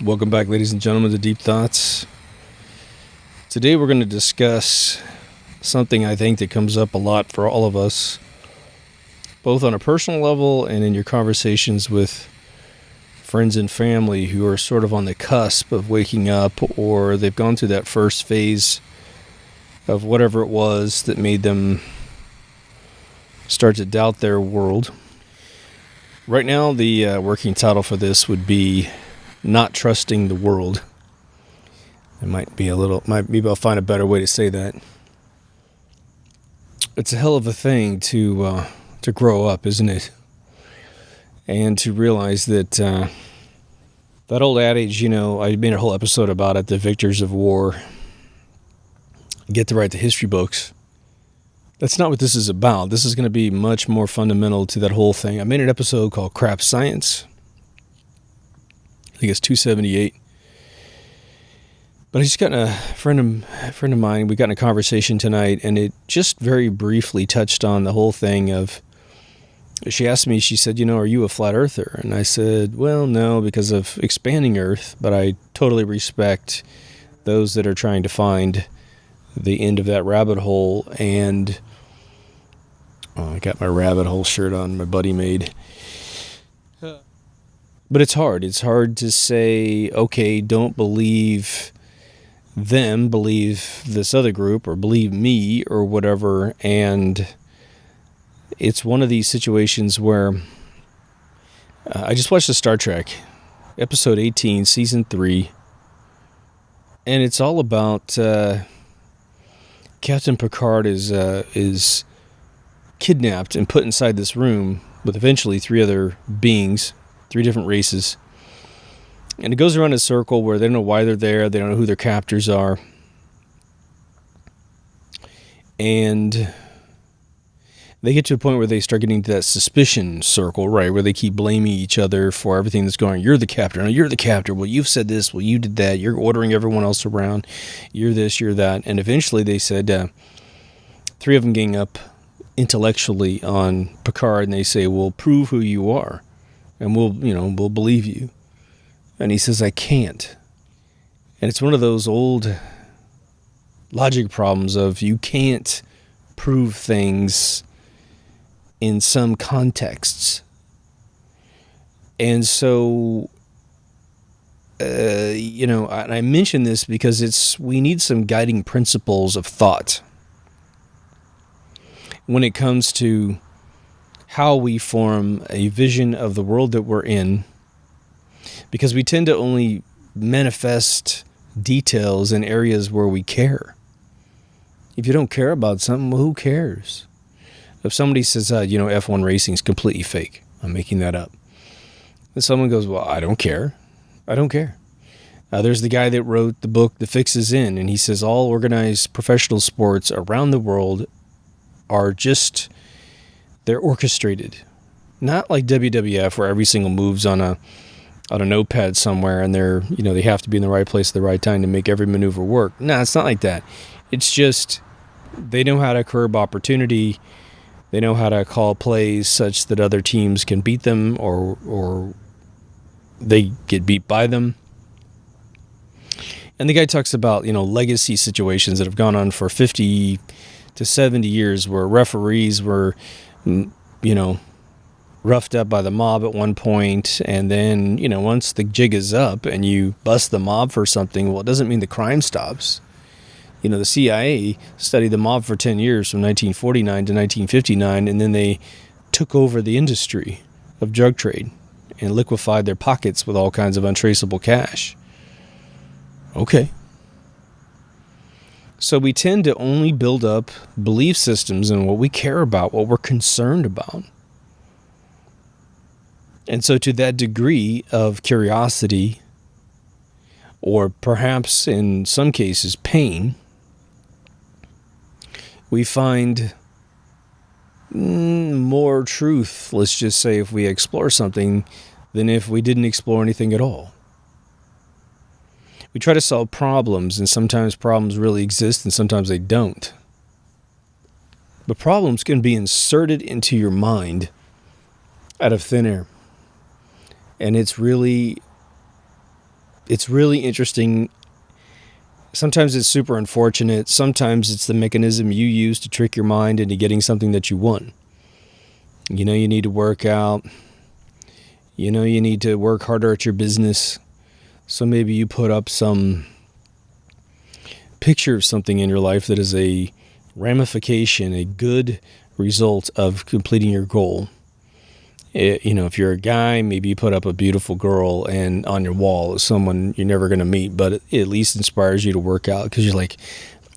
Welcome back, ladies and gentlemen, to Deep Thoughts. Today we're going to discuss something I think that comes up a lot for all of us, both on a personal level and in your conversations with friends and family who are sort of on the cusp of waking up, or they've gone through that first phase of whatever it was that made them start to doubt their world. Right now, the working title for this would be Not Trusting the World. Maybe I'll find a better way to say that. It's a hell of a thing to grow up, isn't it? And to realize that that old adage, I made a whole episode about it, the victors of war get to write the history books. That's not what this is about. This is going to be much more fundamental to that whole thing. I made an episode called Crap Science. I think it's 278. But I just got a friend of mine, we got in a conversation tonight, and it just very briefly touched on the whole thing of, she asked me, she said, are you a flat earther? And I said, well, no, because of expanding Earth, but I totally respect those that are trying to find the end of that rabbit hole. And I got my rabbit hole shirt on, my buddy made. But it's hard. It's hard to say, okay, don't believe them, believe this other group, or believe me, or whatever. And it's one of these situations where I just watched the Star Trek, episode 18, season 3. And it's all about Captain Picard is kidnapped and put inside this room with eventually 3 other beings, 3 different races. And it goes around a circle where they don't know why they're there, they don't know who their captors are. And they get to a point where they start getting to that suspicion circle, right, where they keep blaming each other for everything that's going on. You're the captor. No, you're the captor. Well, you've said this. Well, you did that. You're ordering everyone else around. You're this, you're that. And eventually they said 3 of them gang up intellectually on Picard, and they say, well, prove who you are, and we'll believe you. And he says, I can't. And it's one of those old logic problems of you can't prove things in some contexts. And so, and I mention this because we need some guiding principles of thought when it comes to how we form a vision of the world that we're in, because we tend to only manifest details in areas where we care. If you don't care about something, well, who cares? If somebody says, F1 racing is completely fake, I'm making that up. And someone goes, well, I don't care. I don't care. There's the guy that wrote the book, The Fix Is In, and he says all organized professional sports around the world are they're orchestrated. Not like WWF, where every single move's on a notepad somewhere, and they have to be in the right place at the right time to make every maneuver work. No, it's not like that. It's just they know how to curb opportunity. They know how to call plays such that other teams can beat them, or they get beat by them. And the guy talks about, legacy situations that have gone on for 50 to 70 years where referees were, roughed up by the mob at one point, and then, once the jig is up and you bust the mob for something, well, it doesn't mean the crime stops. The CIA studied the mob for 10 years from 1949 to 1959, and then they took over the industry of drug trade and liquefied their pockets with all kinds of untraceable cash. Okay. So we tend to only build up belief systems in what we care about, what we're concerned about. And so to that degree of curiosity, or perhaps in some cases pain, we find more truth, let's just say, if we explore something than if we didn't explore anything at all. We try to solve problems, and sometimes problems really exist and sometimes they don't. But problems can be inserted into your mind out of thin air. And it's really it's really interesting. Sometimes it's super unfortunate. Sometimes it's the mechanism you use to trick your mind into getting something that you want. You know you need to work out. You know you need to work harder at your business. So maybe you put up some picture of something in your life that is a ramification, a good result of completing your goal. If you're a guy, maybe you put up a beautiful girl and on your wall is someone you're never going to meet, but it at least inspires you to work out because you're like,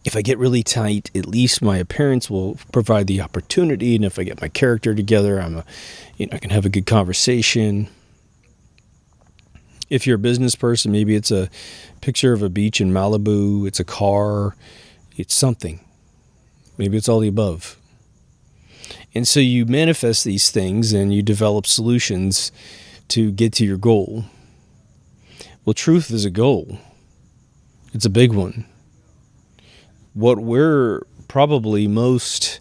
if I get really tight, at least my appearance will provide the opportunity, and if I get my character together, I can have a good conversation. If you're a business person, maybe it's a picture of a beach in Malibu, it's a car, it's something. Maybe it's all the above. And so you manifest these things and you develop solutions to get to your goal. Well, truth is a goal. It's a big one. What we're probably most...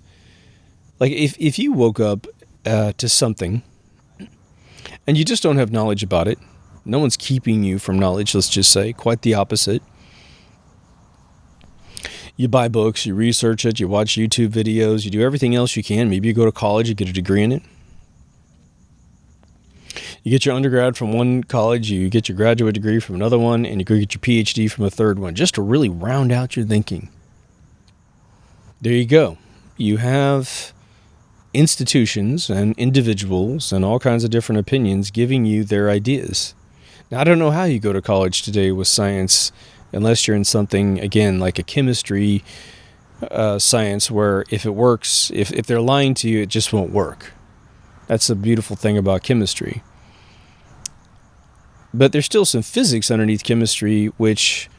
Like, if you woke up to something and you just don't have knowledge about it, no one's keeping you from knowledge, let's just say. Quite the opposite. You buy books, you research it, you watch YouTube videos, you do everything else you can. Maybe you go to college, you get a degree in it. You get your undergrad from one college, you get your graduate degree from another one, and you go get your PhD from a third one, just to really round out your thinking. There you go. You have institutions and individuals and all kinds of different opinions giving you their ideas. Now, I don't know how you go to college today with science unless you're in something, again, like a chemistry science where if it works, if they're lying to you, it just won't work. That's the beautiful thing about chemistry. But there's still some physics underneath chemistry which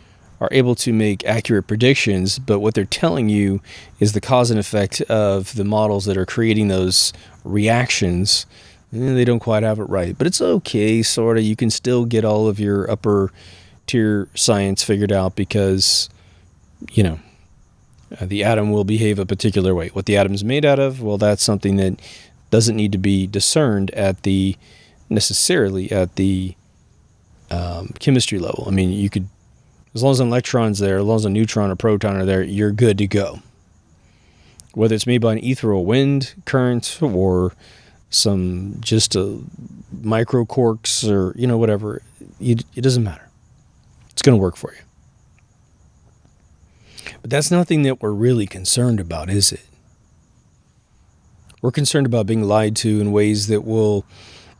are able to make accurate predictions, but what they're telling you is the cause and effect of the models that are creating those reactions. They don't quite have it right, but it's okay, sort of. You can still get all of your upper tier science figured out because, the atom will behave a particular way. What the atom's made out of, well, that's something that doesn't need to be discerned necessarily at the chemistry level. I mean, you could, as long as an electron's there, as long as a neutron or proton are there, you're good to go. Whether it's made by an ethereal wind current or some just micro quarks or, whatever, it doesn't matter. It's going to work for you. But that's nothing that we're really concerned about, is it? We're concerned about being lied to in ways that will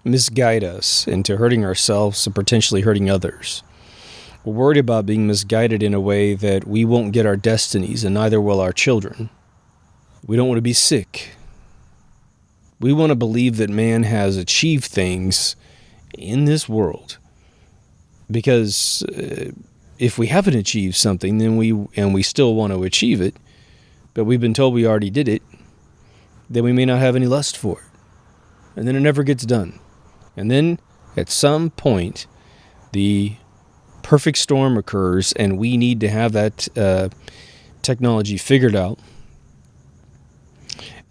misguide us into hurting ourselves and potentially hurting others. We're worried about being misguided in a way that we won't get our destinies, and neither will our children. We don't want to be sick. We want to believe that man has achieved things in this world. Because if we haven't achieved something, then we still want to achieve it, but we've been told we already did it, then we may not have any lust for it. And then it never gets done. And then at some point, the perfect storm occurs, and we need to have that technology figured out.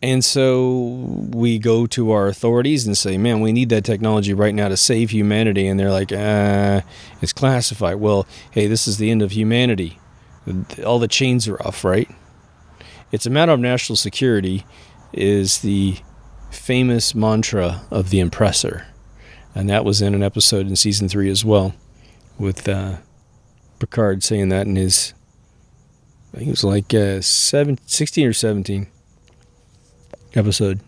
And so we go to our authorities and say, man, we need that technology right now to save humanity. And they're like, it's classified. Well, hey, this is the end of humanity. All the chains are off, right? It's a matter of national security is the famous mantra of the Impressor. And that was in an episode in season 3 as well, with Picard saying that in his, I think it was like 16 or 17 episode.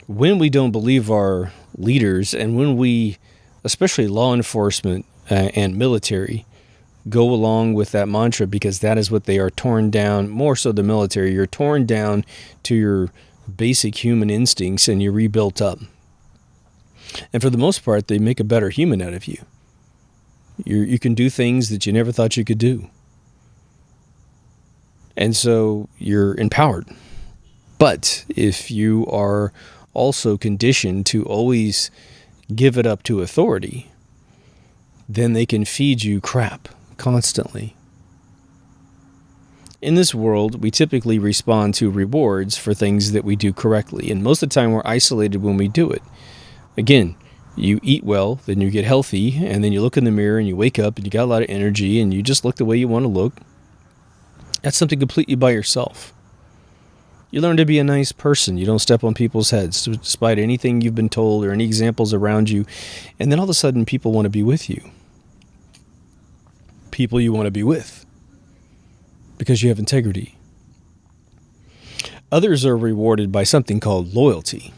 When we don't believe our leaders, and when we, especially law enforcement and military, go along with that mantra, because that is what they are torn down, more so the military, you're torn down to your basic human instincts and you're rebuilt up. And for the most part, they make a better human out of you. You can do things that you never thought you could do. And so you're empowered. But if you are also conditioned to always give it up to authority, then they can feed you crap constantly. In this world, we typically respond to rewards for things that we do correctly, and most of the time we're isolated when we do it. Again, You eat well, then you get healthy, and then you look in the mirror and you wake up and you got a lot of energy and you just look the way you want to look. That's something completely by yourself. You learn to be a nice person. You don't step on people's heads despite anything you've been told or any examples around you. And then all of a sudden people want to be with you. People you want to be with because you have integrity. Others are rewarded by something called loyalty.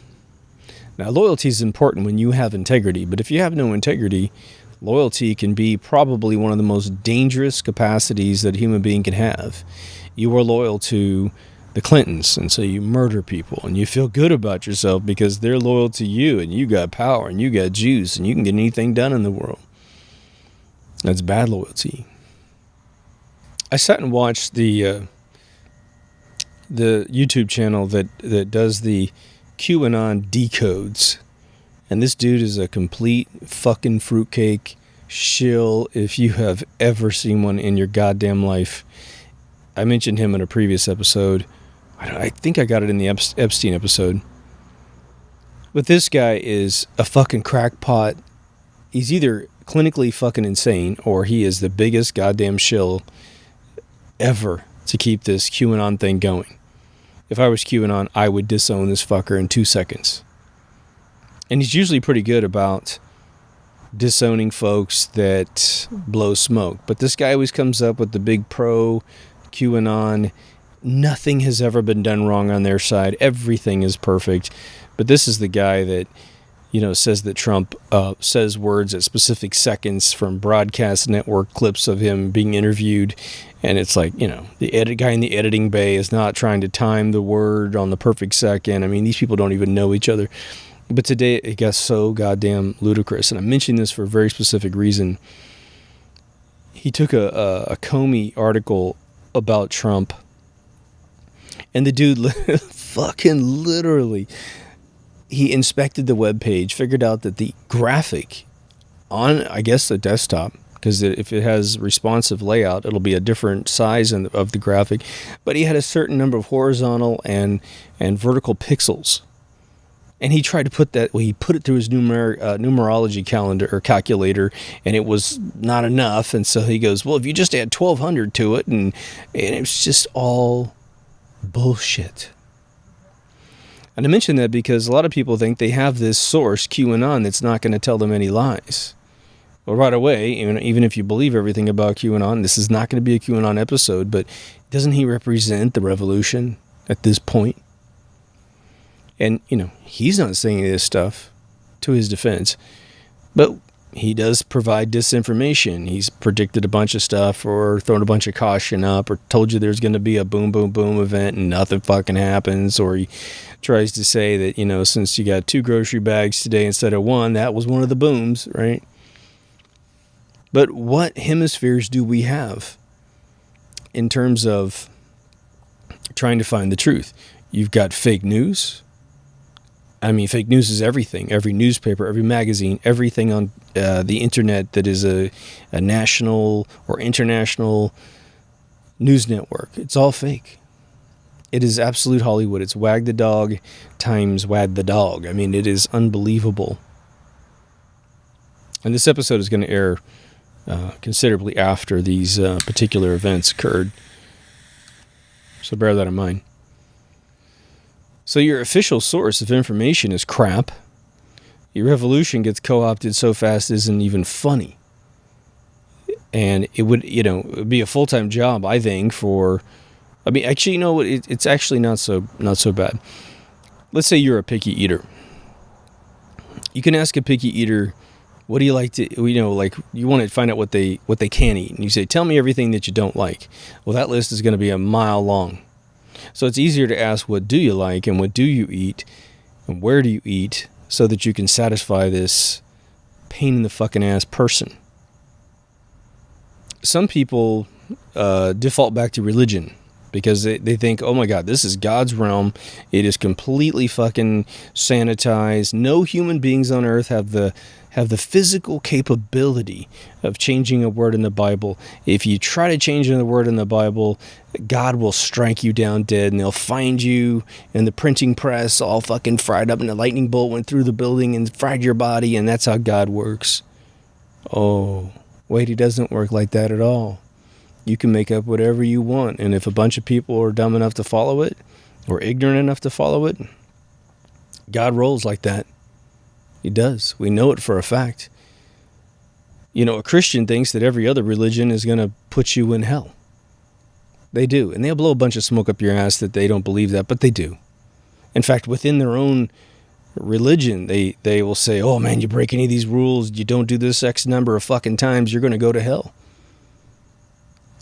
Now, loyalty is important when you have integrity, but if you have no integrity, loyalty can be probably one of the most dangerous capacities that a human being can have. You are loyal to the Clintons, and so you murder people, and you feel good about yourself because they're loyal to you, and you got power, and you got juice, and you can get anything done in the world. That's bad loyalty. I sat and watched the YouTube channel that does the QAnon decodes, and this dude is a complete fucking fruitcake shill if you have ever seen one in your goddamn life. I mentioned him in a previous episode. I think I got it in the Epstein episode. But this guy is a fucking crackpot. He's either clinically fucking insane or he is the biggest goddamn shill ever to keep this QAnon thing going. If I was QAnon, I would disown this fucker in 2 seconds. And he's usually pretty good about disowning folks that blow smoke. But this guy always comes up with the big pro QAnon. Nothing has ever been done wrong on their side. Everything is perfect. But this is the guy that, says that Trump says words at specific seconds from broadcast network clips of him being interviewed. And it's like, the guy in the editing bay is not trying to time the word on the perfect second. I mean, these people don't even know each other. But today it got so goddamn ludicrous. And I'm mentioning this for a very specific reason. He took a Comey article about Trump. And the dude fucking literally, he inspected the webpage, figured out that the graphic on, I guess, the desktop, because if it has responsive layout, it'll be a different size of the graphic. But he had a certain number of horizontal and vertical pixels. And he tried to put that, he put it through his numerology calendar or calculator, and it was not enough. And so he goes, well, if you just add 1200 to it, and it's just all bullshit. And I mention that because a lot of people think they have this source, QAnon, that's not going to tell them any lies. Well, right away, even if you believe everything about QAnon, this is not going to be a QAnon episode, but doesn't he represent the revolution at this point? And, he's not saying this stuff to his defense, but he does provide disinformation. He's predicted a bunch of stuff or thrown a bunch of caution up or told you there's going to be a boom, boom, boom event and nothing fucking happens. Or he tries to say that, since you got 2 grocery bags today instead of 1, that was one of the booms, right? But what hemispheres do we have in terms of trying to find the truth? You've got fake news. I mean, fake news is everything. Every newspaper, every magazine, everything on the internet that is a national or international news network. It's all fake. It is absolute Hollywood. It's wag the dog times wag the dog. I mean, it is unbelievable. And this episode is going to air considerably after these particular events occurred. So bear that in mind. So your official source of information is crap. Your revolution gets co-opted so fast it isn't even funny. And it would, it would be a full-time job, I think, actually, it's actually not so bad. Let's say you're a picky eater. You can ask a picky eater, what do you like to, you want to find out what they can eat. And you say, tell me everything that you don't like. Well, that list is going to be a mile long. So it's easier to ask, what do you like and what do you eat and where do you eat, so that you can satisfy this pain in the fucking ass person. Some people default back to religion because they think, oh my God, this is God's realm. It is completely fucking sanitized. No human beings on earth have the physical capability of changing a word in the Bible. If you try to change a word in the Bible, God will strike you down dead, and they'll find you in the printing press all fucking fried up, and a lightning bolt went through the building and fried your body, and that's how God works. Oh, wait, he doesn't work like that at all. You can make up whatever you want, and if a bunch of people are dumb enough to follow it, or ignorant enough to follow it, God rolls like that. He does. We know it for a fact. You know, a Christian thinks that every other religion is going to put you in hell. They do. And they'll blow a bunch of smoke up your ass that they don't believe that, but they do. In fact, within their own religion, they will say, oh man, you break any of these rules, you don't do this X number of fucking times, you're going to go to hell.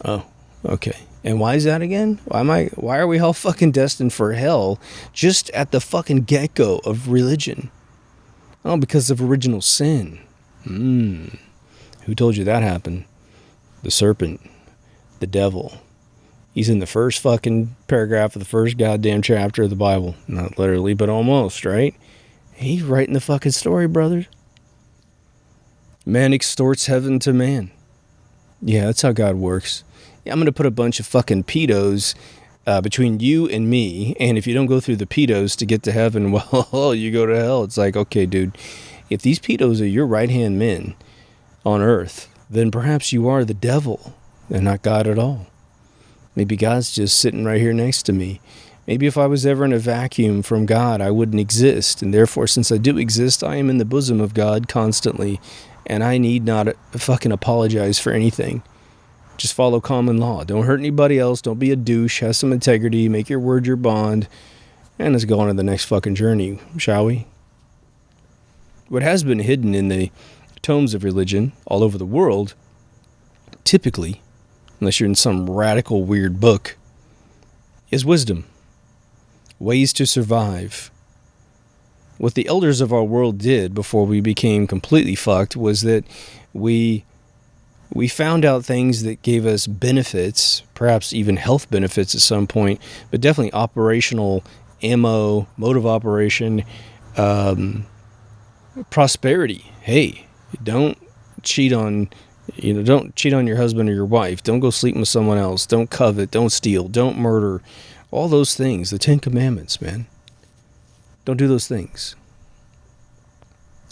Oh, okay. And why is that again? Why are we all fucking destined for hell just at the fucking get-go of religion? Oh, because of original sin. Who told you that happened? The serpent. The devil. He's in the first fucking paragraph of the first goddamn chapter of the Bible. Not literally, but almost, right? He's writing the fucking story, brothers. Man extorts heaven to man. Yeah, that's how God works. Yeah, I'm going to put a bunch of fucking pedos between you and me, and if you don't go through the pedos to get to heaven, well, you go to hell. It's like, okay, dude, if these pedos are your right-hand men on earth, then perhaps you are the devil and not God at all. Maybe God's just sitting right here next to me. Maybe if I was ever in a vacuum from God, I wouldn't exist, and therefore, since I do exist, I am in the bosom of God constantly, and I need not fucking apologize for anything. Just follow common law. Don't hurt anybody else. Don't be a douche. Have some integrity. Make your word your bond. And let's go on to the next fucking journey, shall we? What has been hidden in the tomes of religion all over the world, typically, unless you're in some radical weird book, is wisdom. Ways to survive. What the elders of our world did before we became completely fucked was that we found out things that gave us benefits, perhaps even health benefits at some point, but definitely operational ammo, mode of operation, prosperity. Hey, don't cheat on your husband or your wife. Don't go sleeping with someone else. Don't covet. Don't steal. Don't murder. All those things. The 10 Commandments, man. Don't do those things.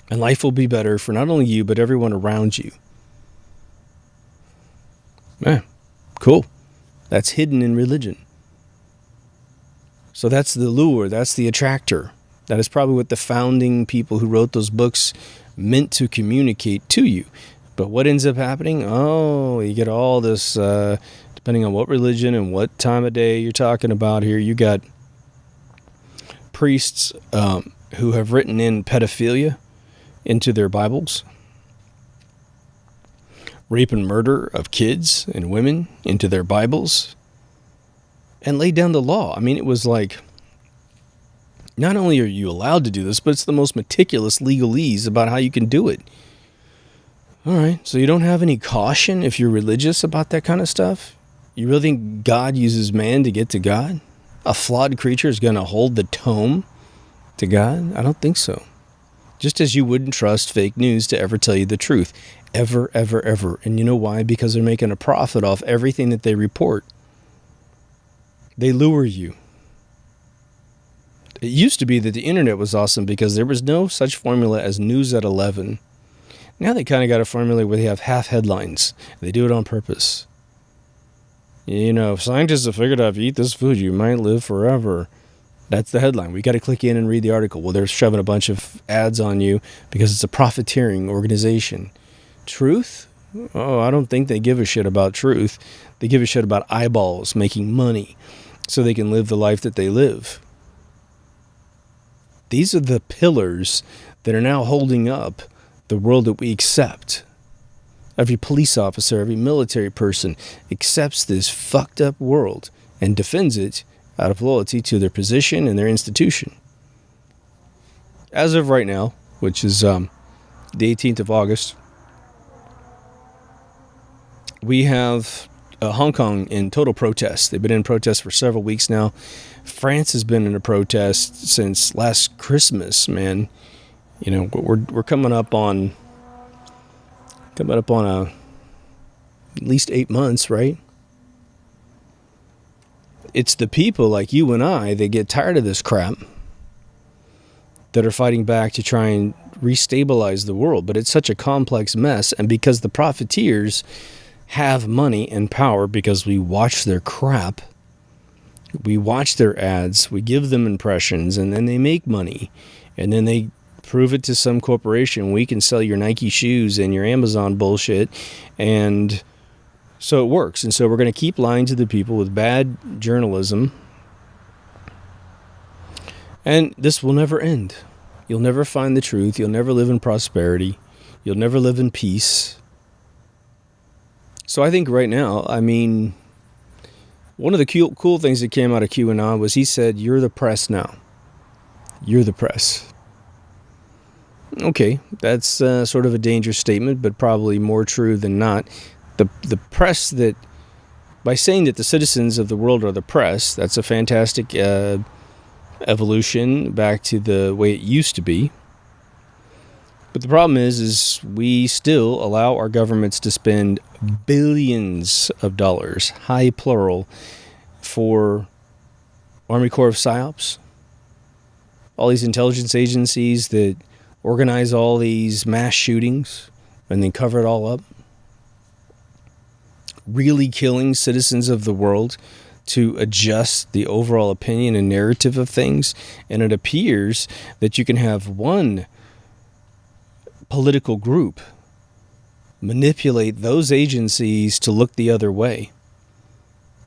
And life will be better for not only you, but everyone around you. Man, cool. That's hidden in religion. So that's the lure. That's the attractor. That is probably what the founding people who wrote those books meant to communicate to you. But what ends up happening? Oh, you get all this, depending on what religion and what time of day you're talking about here. You got priests who have written in pedophilia into their Bibles. Rape and murder of kids and women into their Bibles. And laid down the law. I mean, it was like, not only are you allowed to do this, but it's the most meticulous legalese about how you can do it. All right, so you don't have any caution if you're religious about that kind of stuff? You really think God uses man to get to God? A flawed creature is going to hold the tome to God? I don't think so. Just as you wouldn't trust fake news to ever tell you the truth. Ever, ever, ever. And you know why? Because they're making a profit off everything that they report. They lure you. It used to be that the internet was awesome because there was no such formula as news at 11. Now they kind of got a formula where they have half headlines. They do it on purpose. You know, scientists have figured out if you eat this food, you might live forever. That's the headline. We got to click in and read the article. Well, they're shoving a bunch of ads on you because it's a profiteering organization. Truth? Oh, I don't think they give a shit about truth. They give a shit about eyeballs, making money, so they can live the life that they live. These are the pillars that are now holding up the world that we accept. Every police officer, every military person accepts this fucked up world and defends it out of loyalty to their position and their institution. As of right now, which is the 18th of August, we have Hong Kong in total protest. They've been in protest for several weeks now. France has been in a protest since last Christmas, man. You know, we're coming up on at least 8 months, right? It's the people like you and I that get tired of this crap that are fighting back to try and restabilize the world. But it's such a complex mess, and because the profiteers have money and power, because we watch their crap, we watch their ads, we give them impressions, and then they make money, and then they prove it to some corporation. We can sell your Nike shoes and your Amazon bullshit, and so it works. And so we're going to keep lying to the people with bad journalism, and this will never end. You'll never find the truth. You'll never live in prosperity. You'll never live in peace. So I think right now, I mean, one of the cool things that came out of QAnon was he said, "You're the press now. You're the press." Okay, that's sort of a dangerous statement, but probably more true than not. The press, that by saying that the citizens of the world are the press, that's a fantastic evolution back to the way it used to be. But the problem is we still allow our governments to spend billions of dollars, high plural, for Army Corps of Psyops, all these intelligence agencies that organize all these mass shootings and then cover it all up, really killing citizens of the world to adjust the overall opinion and narrative of things. And it appears that you can have one political group manipulate those agencies to look the other way.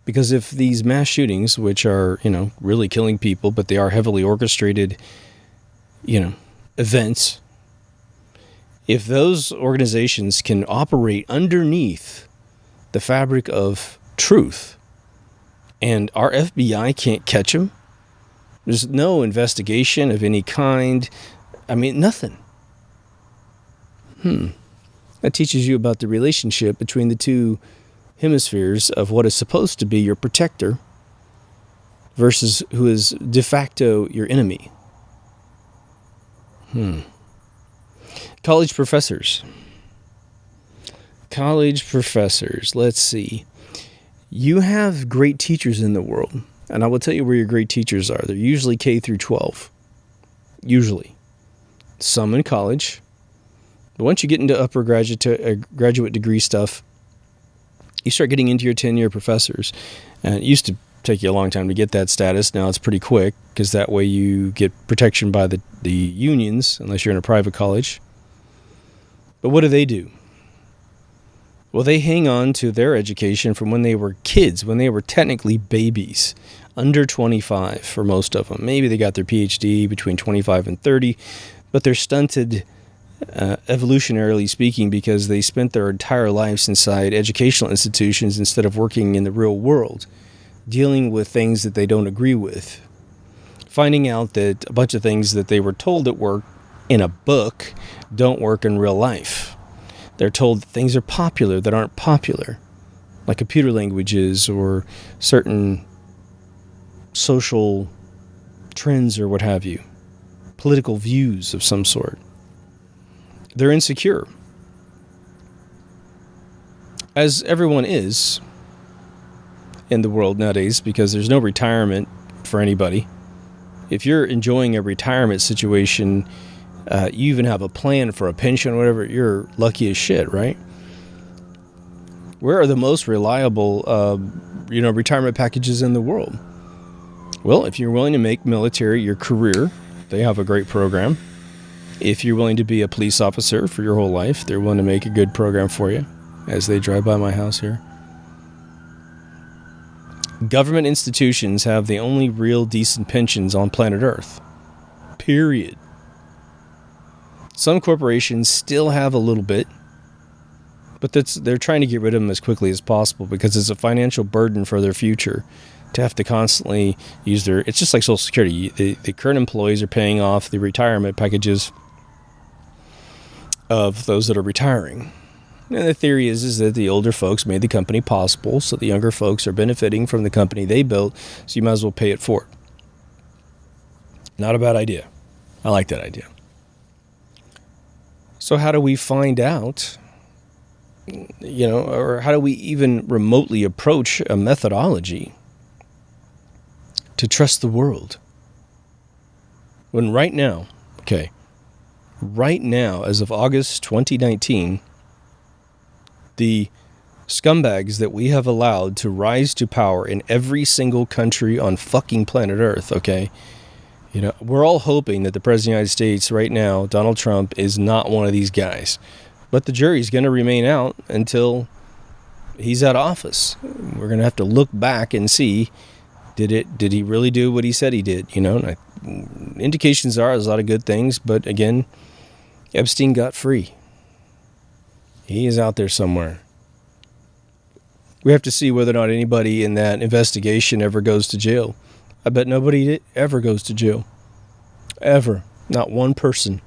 Because if these mass shootings, which are, really killing people, but they are heavily orchestrated, events, if those organizations can operate underneath the fabric of truth, and our FBI can't catch them, there's no investigation of any kind, nothing. That teaches you about the relationship between the two hemispheres of what is supposed to be your protector versus who is de facto your enemy. College professors. Let's see. You have great teachers in the world, and I will tell you where your great teachers are. They're usually K through 12. Usually. Some in college. But once you get into upper graduate degree stuff, you start getting into your tenure professors. And it used to take you a long time to get that status. Now it's pretty quick, because that way you get protection by the unions, unless you're in a private college. But what do? Well, they hang on to their education from when they were kids, when they were technically babies, under 25 for most of them. Maybe they got their PhD between 25 and 30, but they're stunted evolutionarily speaking, because they spent their entire lives inside educational institutions instead of working in the real world, dealing with things that they don't agree with, finding out that a bunch of things that they were told that work in a book don't work in real life. They're told that things are popular that aren't popular, like computer languages or certain social trends or what have you, political views of some sort. They're insecure, as everyone is in the world nowadays, because there's no retirement for anybody. If you're enjoying a retirement situation, you even have a plan for a pension or whatever, you're lucky as shit, right? Where are the most reliable, retirement packages in the world? Well, if you're willing to make military your career, they have a great program. If you're willing to be a police officer for your whole life, they're willing to make a good program for you, as they drive by my house here. Government institutions have the only real decent pensions on planet Earth. Period. Some corporations still have a little bit, but they're trying to get rid of them as quickly as possible, because it's a financial burden for their future to have to constantly use their... It's just like Social Security. The current employees are paying off the retirement packages of those that are retiring. And the theory is that the older folks made the company possible, so the younger folks are benefiting from the company they built, so you might as well pay it forward. Not a bad idea. I like that idea. So how do we find out, or how do we even remotely approach a methodology to trust the world? When right now, as of August 2019, the scumbags that we have allowed to rise to power in every single country on fucking planet Earth, we're all hoping that the President of the United States right now, Donald Trump, is not one of these guys. But the jury's going to remain out until he's out of office. We're going to have to look back and see, did he really do what he said he did? Indications are there's a lot of good things, but again, Epstein got free. He is out there somewhere. We have to see whether or not anybody in that investigation ever goes to jail. I bet nobody ever goes to jail. Ever. Not one person.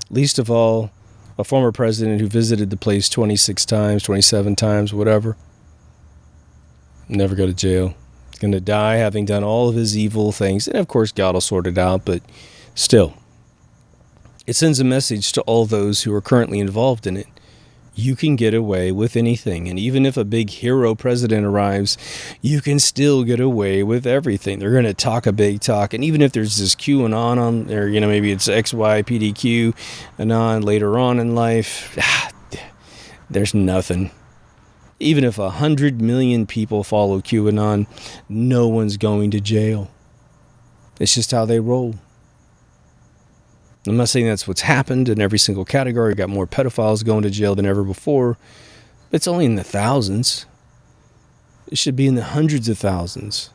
Least of all, a former president who visited the place 26 times, 27 times, whatever. Never go to jail. He's going to die having done all of his evil things. And of course, God will sort it out, but still. It sends a message to all those who are currently involved in it. You can get away with anything. And even if a big hero president arrives, you can still get away with everything. They're going to talk a big talk. And even if there's this QAnon on there, maybe it's XYPDQ anon later on in life, there's nothing. Even if 100 million people follow QAnon, no one's going to jail. It's just how they roll. I'm not saying that's what's happened in every single category. We've got more pedophiles going to jail than ever before. It's only in the thousands. It should be in the hundreds of thousands.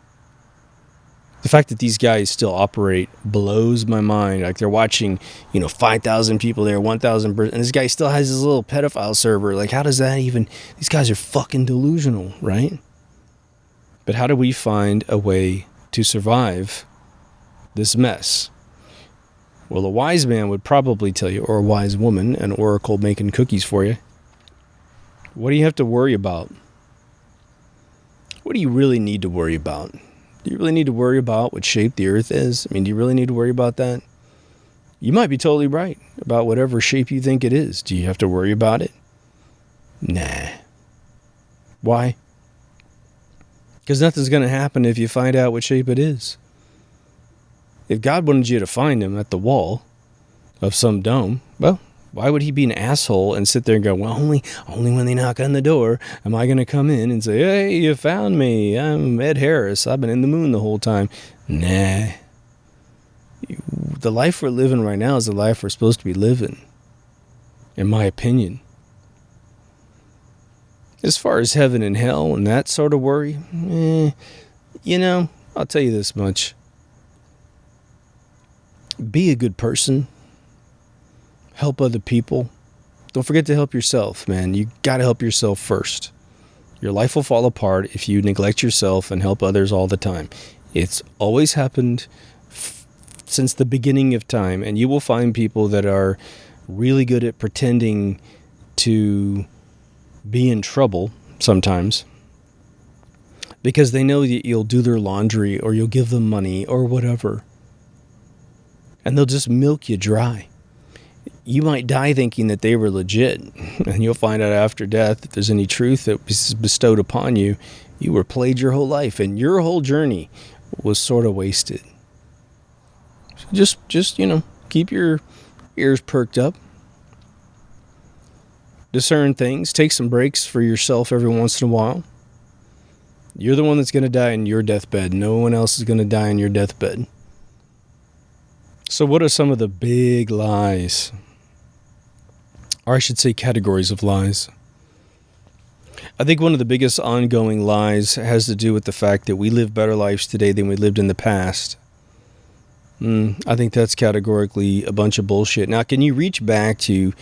The fact that these guys still operate blows my mind. Like they're watching, 5,000 people there, 1,000, and this guy still has his little pedophile server. Like, how does that even? These guys are fucking delusional, right? But how do we find a way to survive this mess? Well, a wise man would probably tell you, or a wise woman, an oracle making cookies for you. What do you have to worry about? What do you really need to worry about? Do you really need to worry about what shape the earth is? Do you really need to worry about that? You might be totally right about whatever shape you think it is. Do you have to worry about it? Nah. Why? Because nothing's going to happen if you find out what shape it is. If God wanted you to find him at the wall of some dome, well, why would he be an asshole and sit there and go, well, only when they knock on the door am I going to come in and say, hey, you found me. I'm Ed Harris. I've been in the moon the whole time. Nah. The life we're living right now is the life we're supposed to be living, in my opinion. As far as heaven and hell and that sort of worry, I'll tell you this much. Be a good person. Help other people. Don't forget to help yourself, man. You got to help yourself first. Your life will fall apart if you neglect yourself and help others all the time. It's always happened since the beginning of time, and you will find people that are really good at pretending to be in trouble sometimes because they know that you'll do their laundry or you'll give them money or whatever. And they'll just milk you dry. You might die thinking that they were legit, and you'll find out after death if there's any truth that was bestowed upon you. You were played your whole life, and your whole journey was sort of wasted. So just keep your ears perked up. Discern things. Take some breaks for yourself every once in a while. You're the one that's going to die in your deathbed. No one else is going to die in your deathbed. So what are some of the big lies? Or I should say categories of lies. I think one of the biggest ongoing lies has to do with the fact that we live better lives today than we lived in the past. I think that's categorically a bunch of bullshit. Now, can you reach back to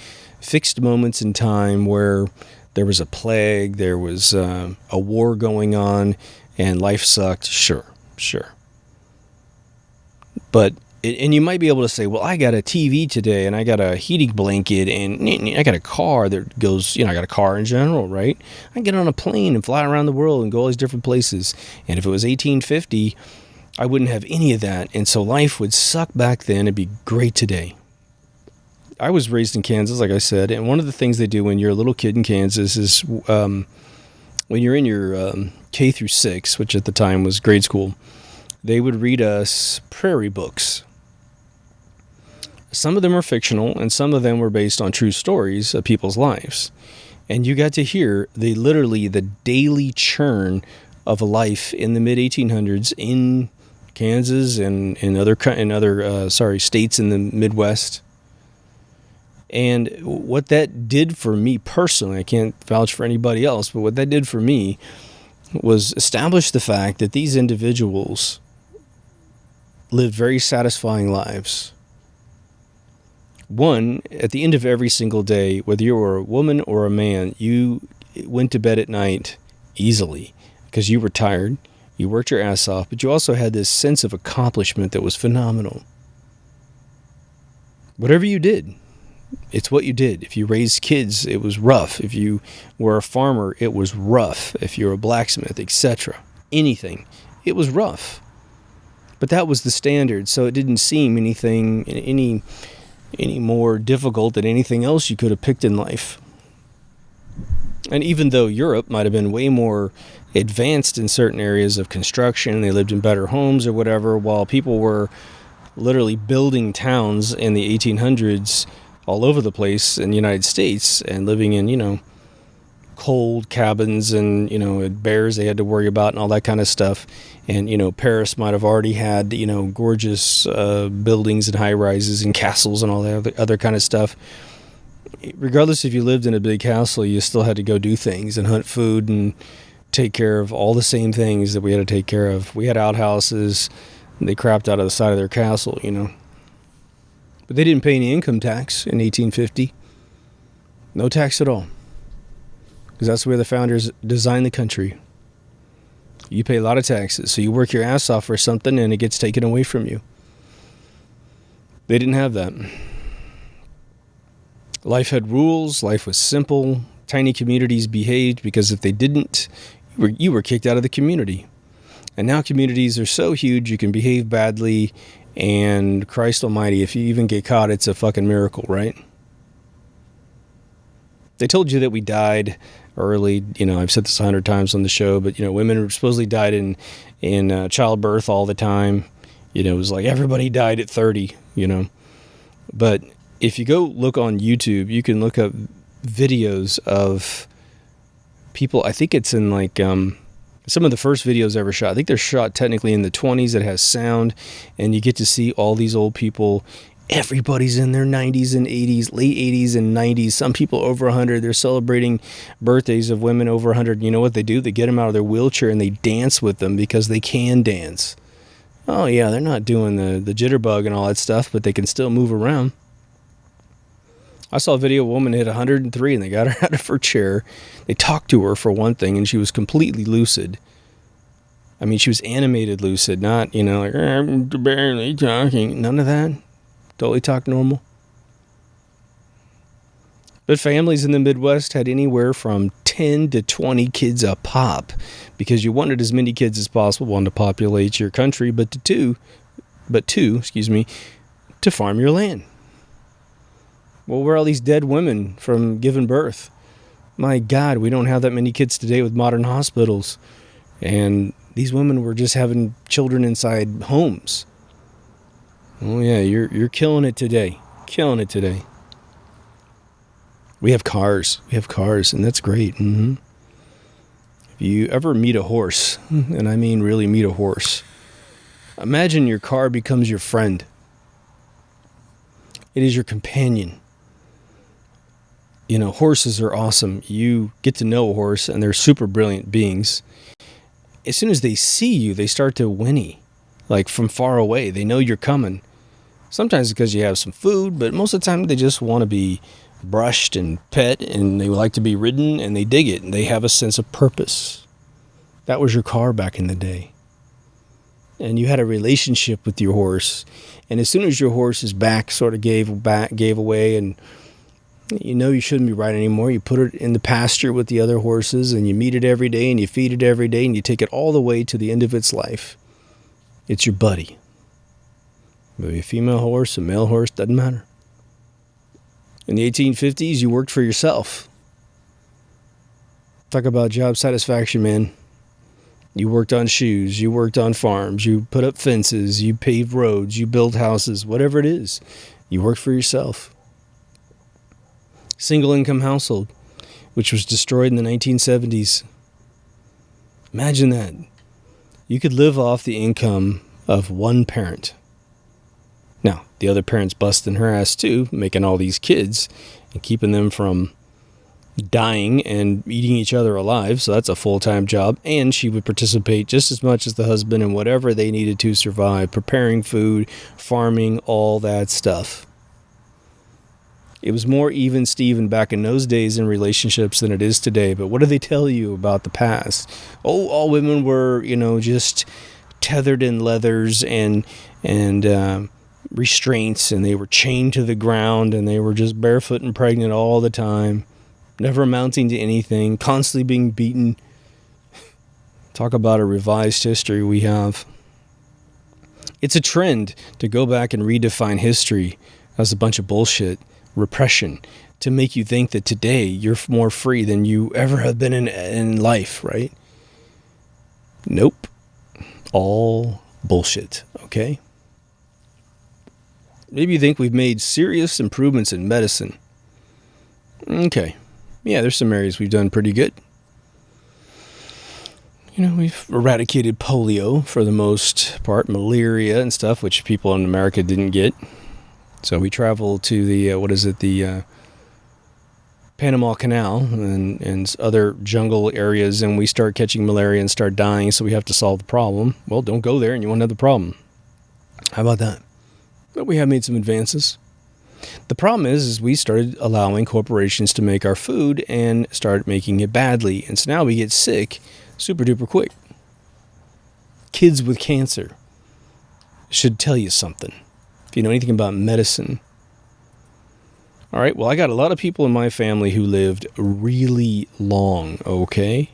fixed moments in time where there was a plague, there was a war going on, and life sucked? Sure. But And you might be able to say, well, I got a TV today, and I got a heating blanket, and I got a car that goes, I got a car in general, right? I can get on a plane and fly around the world and go all these different places. And if it was 1850, I wouldn't have any of that. And so life would suck back then. It'd be great today. I was raised in Kansas, like I said, and one of the things they do when you're a little kid in Kansas is when you're in your K through 6, which at the time was grade school, they would read us prairie books. Some of them are fictional, and some of them were based on true stories of people's lives. And you got to hear literally the daily churn of a life in the mid-1800s in Kansas and in other states in the Midwest. And what that did for me personally, I can't vouch for anybody else, but what that did for me was establish the fact that these individuals lived very satisfying lives. One, at the end of every single day, whether you were a woman or a man, you went to bed at night easily because you were tired, you worked your ass off, but you also had this sense of accomplishment that was phenomenal. Whatever you did, it's what you did. If you raised kids, it was rough. If you were a farmer, it was rough. If you're a blacksmith, etc., anything, it was rough. But that was the standard, so it didn't seem any more difficult than anything else you could have picked in life. And even though Europe might have been way more advanced in certain areas of construction, they lived in better homes or whatever, while people were literally building towns in the 1800s all over the place in the United States and living in, cold cabins and, bears they had to worry about and all that kind of stuff. And, Paris might have already had, gorgeous buildings and high rises and castles and all that other kind of stuff. Regardless if you lived in a big castle, you still had to go do things and hunt food and take care of all the same things that we had to take care of. We had outhouses. They crapped out of the side of their castle, But they didn't pay any income tax in 1850. No tax at all. Because that's the way the founders designed the country. You pay a lot of taxes, so you work your ass off for something and it gets taken away from you. They didn't have that. Life had rules, life was simple, tiny communities behaved because if they didn't, you were kicked out of the community. And now communities are so huge you can behave badly, and Christ almighty, if you even get caught, it's a fucking miracle, right? They told you that we died early. I've said this 100 times on the show, but, women supposedly died in childbirth all the time. It was like everybody died at 30, But if you go look on YouTube, you can look up videos of people. I think it's in like some of the first videos ever shot. I think they're shot technically in the 20s. It has sound, and you get to see all these old people. Everybody's in their 90s and 80s, late 80s and 90s. Some people over 100. They're celebrating birthdays of women over 100. You know what they do? They get them out of their wheelchair and they dance with them because they can dance. Oh, yeah, they're not doing the jitterbug and all that stuff, but they can still move around. I saw a video of a woman hit 103 and they got her out of her chair. They talked to her for one thing, and she was completely lucid. I mean, she was animated lucid, not, like, I'm barely talking. None of that. Totally talk normal. But families in the Midwest had anywhere from 10 to 20 kids a pop because you wanted as many kids as possible, wanted to populate your country, but to farm your land. Well, where are all these dead women from giving birth? My God, we don't have that many kids today with modern hospitals. And these women were just having children inside homes. Oh, yeah, you're killing it today. Killing it today. We have cars, and that's great. Mm-hmm. If you ever meet a horse, and I mean really meet a horse, imagine your car becomes your friend. It is your companion. Horses are awesome. You get to know a horse, and they're super brilliant beings. As soon as they see you, they start to whinny, like from far away. They know you're coming. Sometimes because you have some food, but most of the time they just want to be brushed and pet, and they like to be ridden, and they dig it, and they have a sense of purpose. That was your car back in the day. and you had a relationship with your horse, and as soon as your horse's back sort of gave away, and you know you shouldn't be riding anymore, you put it in the pasture with the other horses, and you meet it every day, and you feed it every day, and you take it all the way to the end of its life. It's your buddy. Maybe a female horse, a male horse, doesn't matter. In the 1850s, you worked for yourself. Talk about job satisfaction, man. You worked on shoes, you worked on farms, you put up fences, you paved roads, you built houses, whatever it is. You worked for yourself. Single income household, which was destroyed in the 1970s. Imagine that. You could live off the income of one parent. Now, the other parent's busting her ass too, making all these kids and keeping them from dying and eating each other alive, so that's a full-time job, and she would participate just as much as the husband in whatever they needed to survive, preparing food, farming, all that stuff. It was more even Steven back in those days in relationships than it is today, but what do they tell you about the past? Oh, all women were, just tethered in leathers and restraints, and they were chained to the ground, and they were just barefoot and pregnant all the time, never amounting to anything, constantly being beaten. Talk about a revised history we have. It's a trend to go back and redefine history as a bunch of bullshit, repression, to make you think that today you're more free than you ever have been in life, right? Nope. All bullshit, okay? Maybe you think we've made serious improvements in medicine. Okay. Yeah, there's some areas we've done pretty good. We've eradicated polio for the most part, malaria and stuff, which people in America didn't get. So we travel to the Panama Canal and other jungle areas, and we start catching malaria and start dying, so we have to solve the problem. Well, don't go there and you won't have the problem. How about that? But we have made some advances. The problem is we started allowing corporations to make our food and start making it badly. And so now we get sick super duper quick. Kids with cancer should tell you something if you know anything about medicine. All right, well, I got a lot of people in my family who lived really long, okay?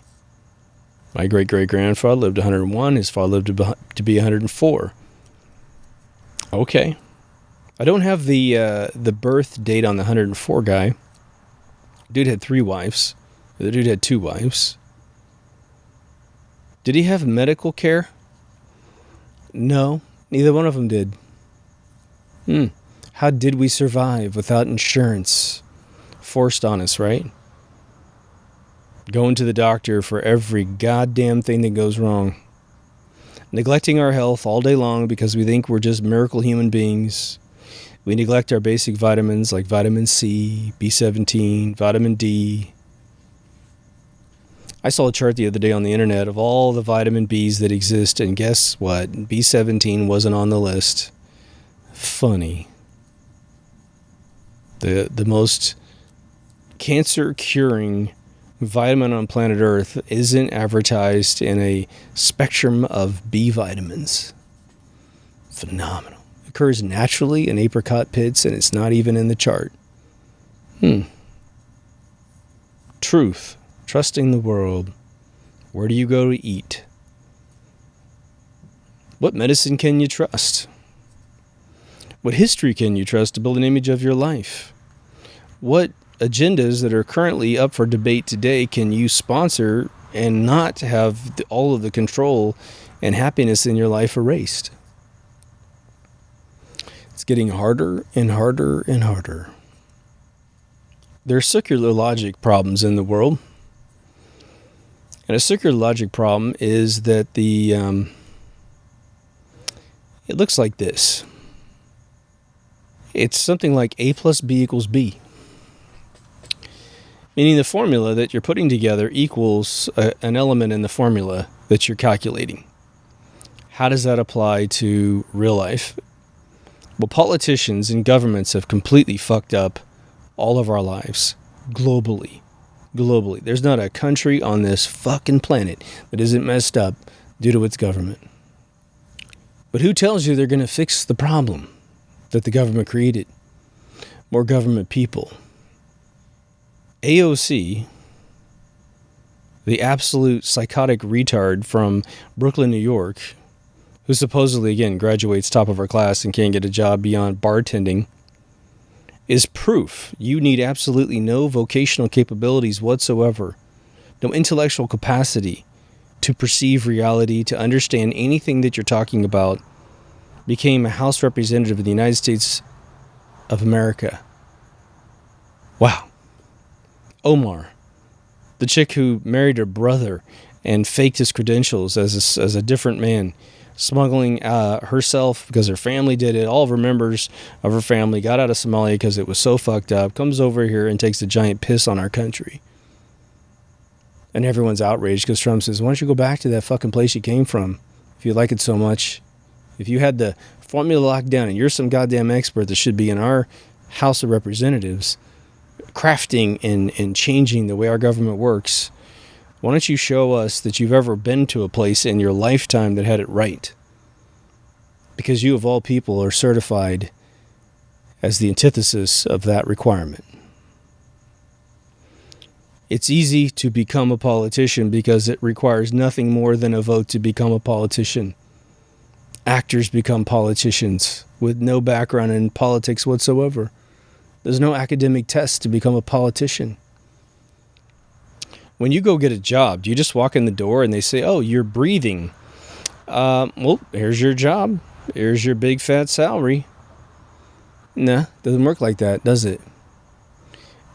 My great-great-grandfather lived 101. His father lived to be 104. Okay. I don't have the birth date on the 104 guy. Dude had 3 wives. The dude had 2 wives. Did he have medical care? No, neither one of them did. How did we survive without insurance? Forced on us, right? Going to the doctor for every goddamn thing that goes wrong. Neglecting our health all day long because we think we're just miracle human beings. We neglect our basic vitamins like vitamin C, B17, vitamin D. I saw a chart the other day on the internet of all the vitamin Bs that exist, and guess what? B17 wasn't on the list. Funny. The most cancer-curing vitamin on planet Earth isn't advertised in a spectrum of B vitamins. Phenomenal. It occurs naturally in apricot pits, and it's not even in the chart. Truth. Trusting the world. Where do you go to eat? What medicine can you trust? What history can you trust to build an image of your life? What agendas that are currently up for debate today can you sponsor and not have all of the control and happiness in your life erased? It's getting harder and harder and harder. There are circular logic problems in the world. And a circular logic problem is that it looks like this. It's something like A plus B equals B. Meaning the formula that you're putting together equals an element in the formula that you're calculating. How does that apply to real life? Well, politicians and governments have completely fucked up all of our lives globally. Globally. There's not a country on this fucking planet that isn't messed up due to its government. But who tells you they're going to fix the problem that the government created? More government people. AOC, the absolute psychotic retard from Brooklyn, New York, who supposedly, again, graduates top of her class and can't get a job beyond bartending, is proof you need absolutely no vocational capabilities whatsoever, no intellectual capacity to perceive reality, to understand anything that you're talking about, became a House representative of the United States of America. Wow. Omar, the chick who married her brother and faked his credentials as a different man, smuggling herself because her family did it. All of her members of her family got out of Somalia because it was so fucked up, comes over here and takes a giant piss on our country. And everyone's outraged because Trump says, why don't you go back to that fucking place you came from if you like it so much? If you had the formula locked down and you're some goddamn expert that should be in our House of Representatives crafting and changing the way our government works, why don't you show us that you've ever been to a place in your lifetime that had it right? Because you, of all people, are certified as the antithesis of that requirement. It's easy to become a politician because it requires nothing more than a vote to become a politician. Actors become politicians with no background in politics whatsoever. There's no academic test to become a politician. When you go get a job, do you just walk in the door and they say, oh, you're breathing? Well, here's your job. Here's your big fat salary. Nah, doesn't work like that, does it?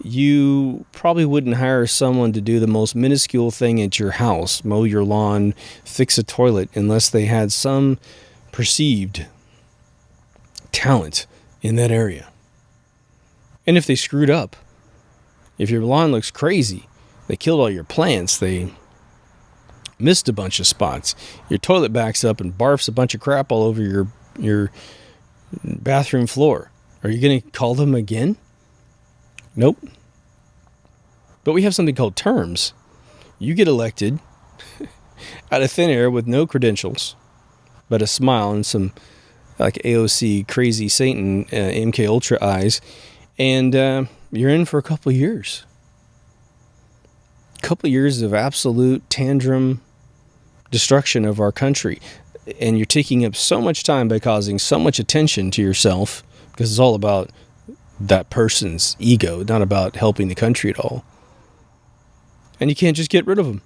You probably wouldn't hire someone to do the most minuscule thing at your house, mow your lawn, fix a toilet, unless they had some perceived talent in that area. And if they screwed up, if your lawn looks crazy, they killed all your plants, they missed a bunch of spots, your toilet backs up and barfs a bunch of crap all over your bathroom floor, are you going to call them again? Nope. But we have something called terms. You get elected out of thin air with no credentials, but a smile and some like AOC crazy Satan MK Ultra eyes, and you're in for a couple of years. A couple of years of absolute tantrum destruction of our country. And you're taking up so much time by causing so much attention to yourself, because it's all about that person's ego, not about helping the country at all. And you can't just get rid of them.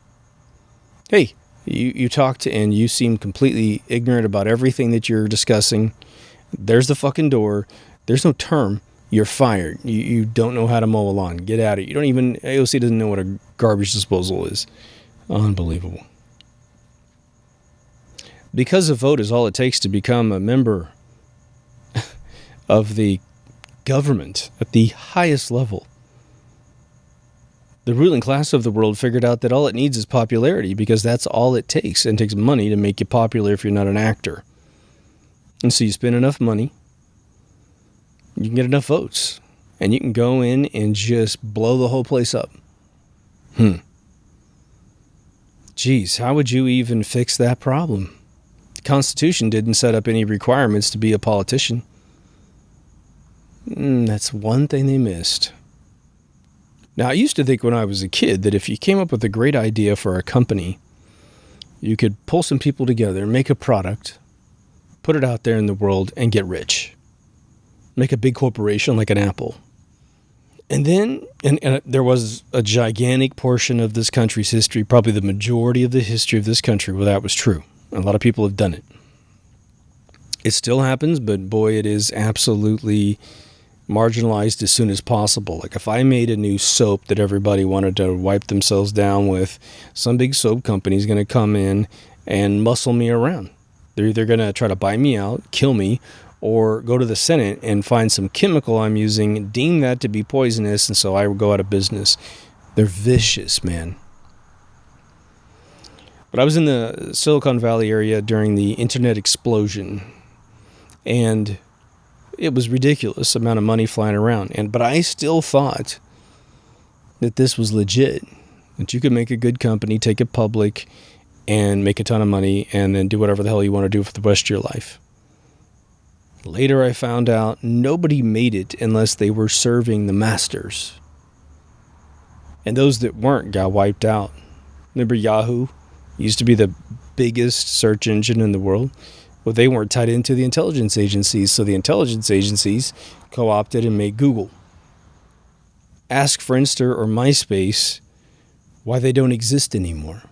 Hey, you talked and you seem completely ignorant about everything that you're discussing. There's the fucking door. There's no term. You're fired. You don't know how to mow a lawn. Get out of it. AOC doesn't know what a garbage disposal is. Unbelievable. Because a vote is all it takes to become a member of the government at the highest level, the ruling class of the world figured out that all it needs is popularity, because that's all it takes. And it takes money to make you popular if you're not an actor. And so you spend enough money, you can get enough votes, and you can go in and just blow the whole place up. Geez, how would you even fix that problem? The Constitution didn't set up any requirements to be a politician. That's one thing they missed. Now, I used to think when I was a kid that if you came up with a great idea for a company, you could pull some people together, make a product, put it out there in the world, and get rich. Make a big corporation like an Apple. And then, and there was a gigantic portion of this country's history, probably the majority of the history of this country, where that was true. A lot of people have done it. It still happens, but boy, it is absolutely marginalized as soon as possible. Like if I made a new soap that everybody wanted to wipe themselves down with, some big soap company is going to come in and muscle me around. They're either going to try to buy me out, kill me, or go to the Senate and find some chemical I'm using, deem that to be poisonous, and so I will go out of business. They're vicious, man. But I was in the Silicon Valley area during the internet explosion, and it was ridiculous amount of money flying around. But I still thought that this was legit, that you could make a good company, take it public, and make a ton of money and then do whatever the hell you want to do for the rest of your life. Later I found out nobody made it unless they were serving the masters. And those that weren't got wiped out. Remember Yahoo? Used to be the biggest search engine in the world. Well, they weren't tied into the intelligence agencies, so the intelligence agencies co-opted and made Google. Ask Friendster or MySpace why they don't exist anymore.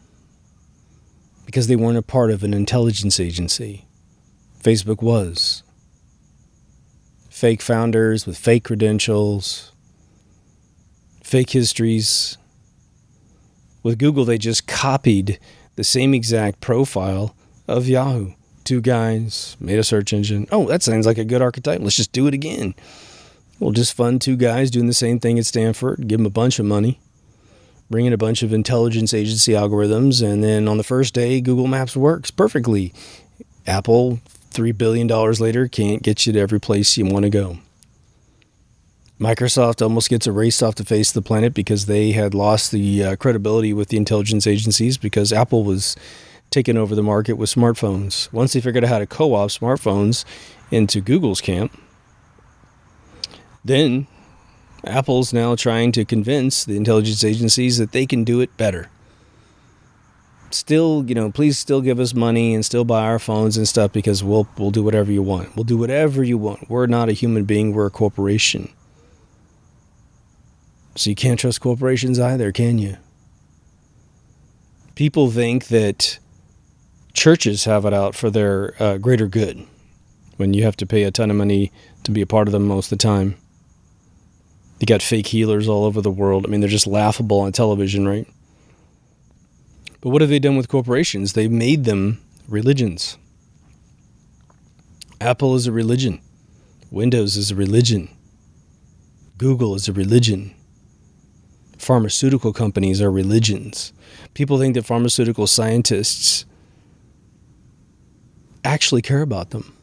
Because they weren't a part of an intelligence agency. Facebook was. Fake founders with fake credentials, fake histories. With Google, they just copied the same exact profile of Yahoo. Two guys, made a search engine. Oh, that sounds like a good archetype. Let's just do it again. Well, just fund two guys doing the same thing at Stanford, give them a bunch of money, bring in a bunch of intelligence agency algorithms, and then on the first day, Google Maps works perfectly. Apple, $3 billion later, can't get you to every place you want to go. Microsoft almost gets erased off the face of the planet because they had lost the credibility with the intelligence agencies because Apple was taking over the market with smartphones. Once they figured out how to co-op smartphones into Google's camp, then Apple's now trying to convince the intelligence agencies that they can do it better. Still, please still give us money and still buy our phones and stuff because we'll do whatever you want. We'll do whatever you want. We're not a human being. We're a corporation. So you can't trust corporations either, can you? People think that churches have it out for their greater good when you have to pay a ton of money to be a part of them most of the time. You got fake healers all over the world. I mean, they're just laughable on television, right? But what have they done with corporations? They've made them religions. Apple is a religion. Windows is a religion. Google is a religion. Pharmaceutical companies are religions. People think that pharmaceutical scientists actually care about them.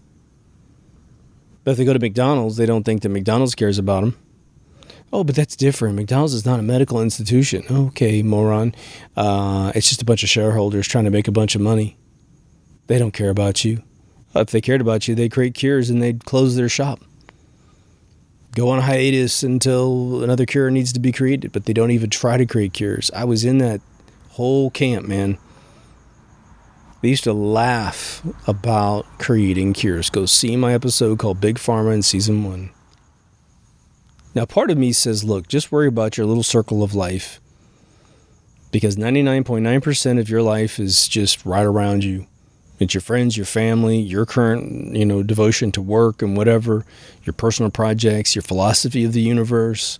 But if they go to McDonald's, they don't think that McDonald's cares about them. Oh, but that's different. McDonald's is not a medical institution. Okay, moron. It's just a bunch of shareholders trying to make a bunch of money. They don't care about you. If they cared about you, they'd create cures and they'd close their shop. Go on hiatus until another cure needs to be created, but they don't even try to create cures. I was in that whole camp, man. They used to laugh about creating cures. Go see my episode called Big Pharma in Season 1. Now, part of me says, look, just worry about your little circle of life because 99.9% of your life is just right around you. It's your friends, your family, your current, devotion to work and whatever, your personal projects, your philosophy of the universe.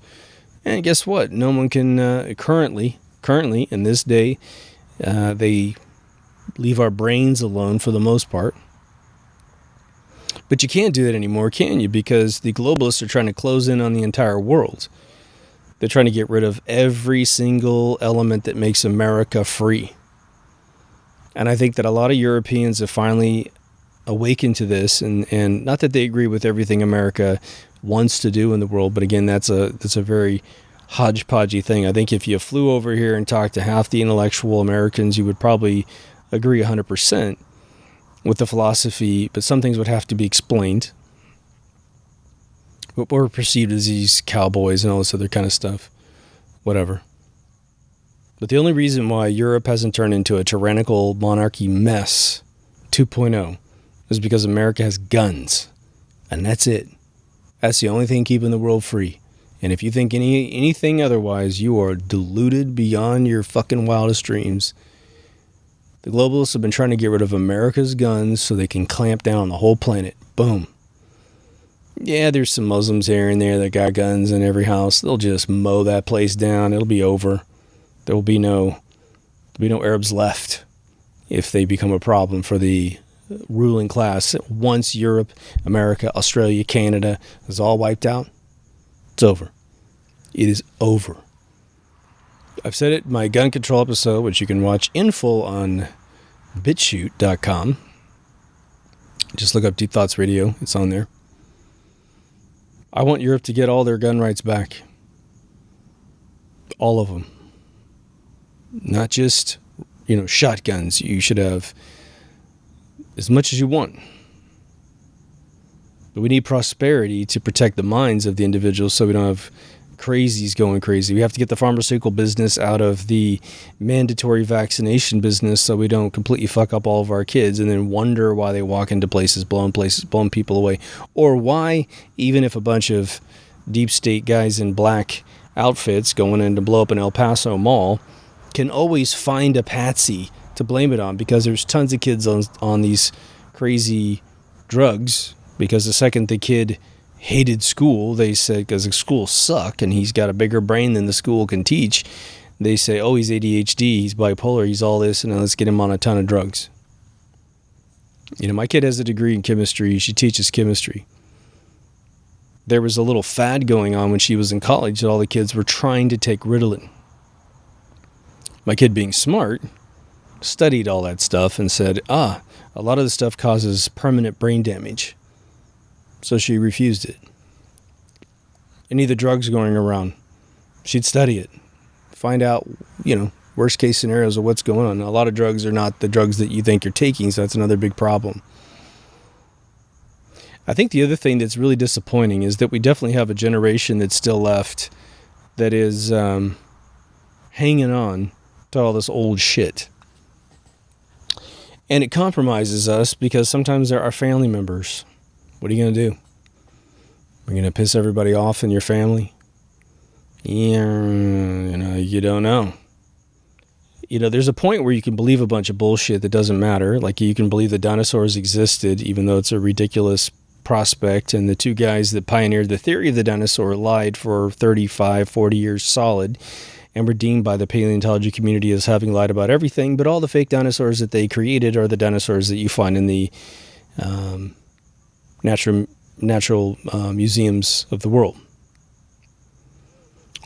And guess what? No one can currently, in this day, they leave our brains alone for the most part. But you can't do that anymore, can you? Because the globalists are trying to close in on the entire world. They're trying to get rid of every single element that makes America free. And I think that a lot of Europeans have finally awakened to this, and not that they agree with everything America wants to do in the world, but again, that's a very hodgepodgey thing. I think if you flew over here and talked to half the intellectual Americans, you would probably agree 100% with the philosophy, but some things would have to be explained. But we're perceived as these cowboys and all this other kind of stuff. Whatever. But the only reason why Europe hasn't turned into a tyrannical monarchy mess 2.0 is because America has guns. And that's it. That's the only thing keeping the world free. And if you think anything otherwise, you are deluded beyond your fucking wildest dreams. The globalists have been trying to get rid of America's guns so they can clamp down on the whole planet. Boom. Yeah, there's some Muslims here and there that got guns in every house. They'll just mow that place down. It'll be over. There will be no Arabs left if they become a problem for the ruling class. Once Europe, America, Australia, Canada is all wiped out, it's over. It is over. I've said it in my gun control episode, which you can watch in full on BitChute.com. Just look up Deep Thoughts Radio. It's on there. I want Europe to get all their gun rights back. All of them. Not just, shotguns. You should have as much as you want. But we need prosperity to protect the minds of the individuals so we don't have crazies going crazy. We have to get the pharmaceutical business out of the mandatory vaccination business so we don't completely fuck up all of our kids and then wonder why they walk into places, blowing people away. Or why, even if a bunch of deep state guys in black outfits going in to blow up an El Paso mall can always find a patsy to blame it on, because there's tons of kids on these crazy drugs, because the second the kid hated school, they said, because the school sucked and he's got a bigger brain than the school can teach, they say, oh, he's ADHD, he's bipolar, he's all this, and let's get him on a ton of drugs. My kid has a degree in chemistry. She teaches chemistry. There was a little fad going on when she was in college that all the kids were trying to take Ritalin. My kid, being smart, studied all that stuff and said, a lot of this stuff causes permanent brain damage. So she refused it. Any of the drugs going around, she'd study it. Find out, worst case scenarios of what's going on. A lot of drugs are not the drugs that you think you're taking, so that's another big problem. I think the other thing that's really disappointing is that we definitely have a generation that's still left that is hanging on to all this old shit. And it compromises us because sometimes they're our family members. What are you going to do? We're going to piss everybody off in your family? Yeah, you don't know. There's a point where you can believe a bunch of bullshit that doesn't matter. Like you can believe that dinosaurs existed, even though it's a ridiculous prospect. And the two guys that pioneered the theory of the dinosaur lied for 35, 40 years solid and were deemed by the paleontology community as having lied about everything. But all the fake dinosaurs that they created are the dinosaurs that you find in the natural museums of the world.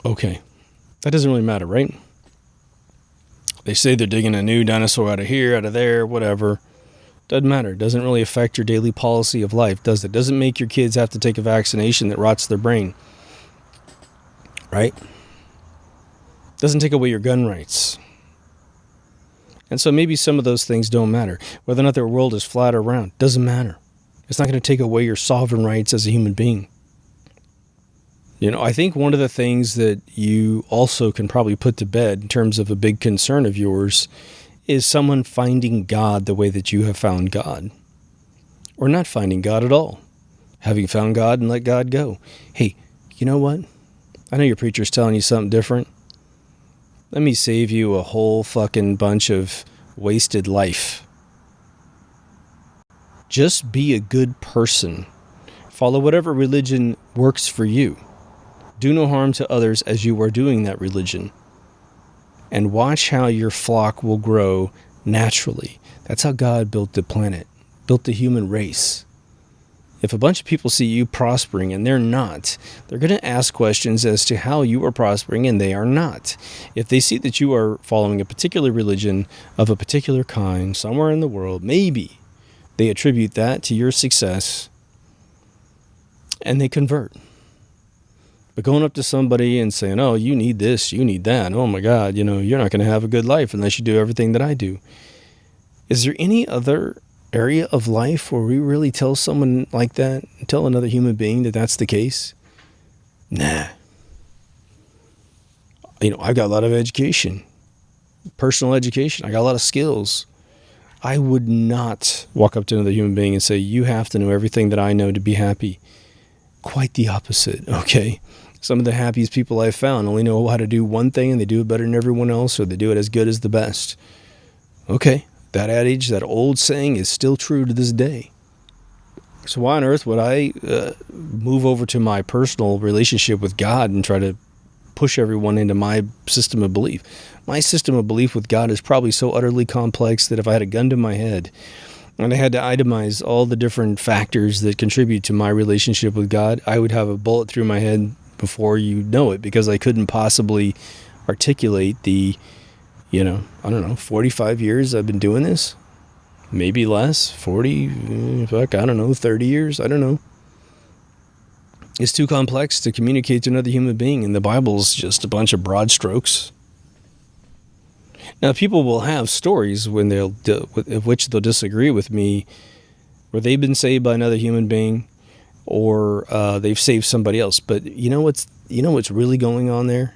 Okay. That doesn't really matter, right? They say they're digging a new dinosaur out of here, out of there, whatever. Doesn't matter. It doesn't really affect your daily policy of life, does it? Doesn't make your kids have to take a vaccination that rots their brain. Right? Doesn't take away your gun rights. And so maybe some of those things don't matter. Whether or not their world is flat or round, doesn't matter. It's not going to take away your sovereign rights as a human being. I think one of the things that you also can probably put to bed in terms of a big concern of yours is someone finding God the way that you have found God. Or not finding God at all. Having found God and let God go. Hey, you know what? I know your preacher's telling you something different. Let me save you a whole fucking bunch of wasted life. Just be a good person. Follow whatever religion works for you. Do no harm to others as you are doing that religion. And watch how your flock will grow naturally. That's how God built the planet, built the human race. If a bunch of people see you prospering and they're not, they're going to ask questions as to how you are prospering and they are not. If they see that you are following a particular religion of a particular kind somewhere in the world, maybe they attribute that to your success and they convert. But going up to somebody and saying, oh, you need this, you need that, oh my God, you're not going to have a good life unless you do everything that I do. Is there any other area of life where we really tell someone like that, tell another human being that that's the case? Nah. I've got a lot of education, personal education. I got a lot of skills. I would not walk up to another human being and say, you have to know everything that I know to be happy. Quite the opposite, okay? Some of the happiest people I've found only know how to do one thing and they do it better than everyone else, or they do it as good as the best. Okay, that adage, that old saying is still true to this day. So why on earth would I move over to my personal relationship with God and try to push everyone into my system of belief? My system of belief with God is probably so utterly complex that if I had a gun to my head and I had to itemize all the different factors that contribute to my relationship with God, I would have a bullet through my head before you know it, because I couldn't possibly articulate the, 45 years I've been doing this. Maybe less, 40, 30 years, I don't know. It's too complex to communicate to another human being, and the Bible's just a bunch of broad strokes. Now, people will have stories when of which they'll disagree with me, where they've been saved by another human being, or they've saved somebody else. But you know what's really going on there?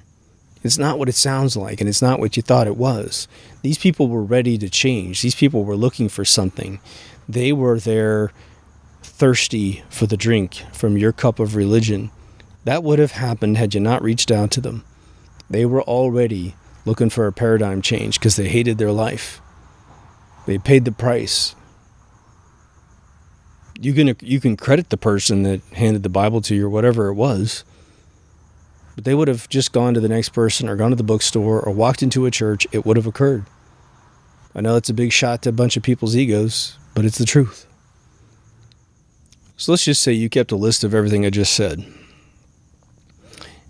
It's not what it sounds like, and it's not what you thought it was. These people were ready to change. These people were looking for something. They were there thirsty for the drink from your cup of religion. That would have happened had you not reached out to them. They were already looking for a paradigm change because they hated their life. They paid the price. You can credit the person that handed the Bible to you or whatever it was, but they would have just gone to the next person or gone to the bookstore or walked into a church. It would have occurred. I know it's a big shot to a bunch of people's egos, but it's the truth. So let's just say you kept a list of everything I just said.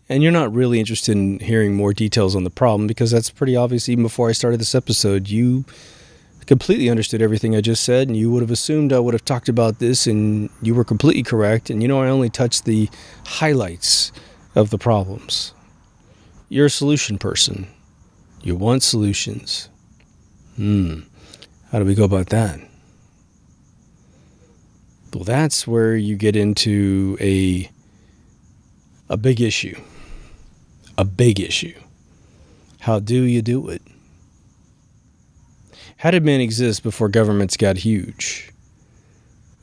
And you're not really interested in hearing more details on the problem because that's pretty obvious. Even before I started this episode, you completely understood everything I just said, and you would have assumed I would have talked about this, and you were completely correct. And I only touched the highlights of the problems. You're a solution person. You want solutions. How do we go about that? Well, that's where you get into a big issue. A big issue. How do you do it? How did man exist before governments got huge?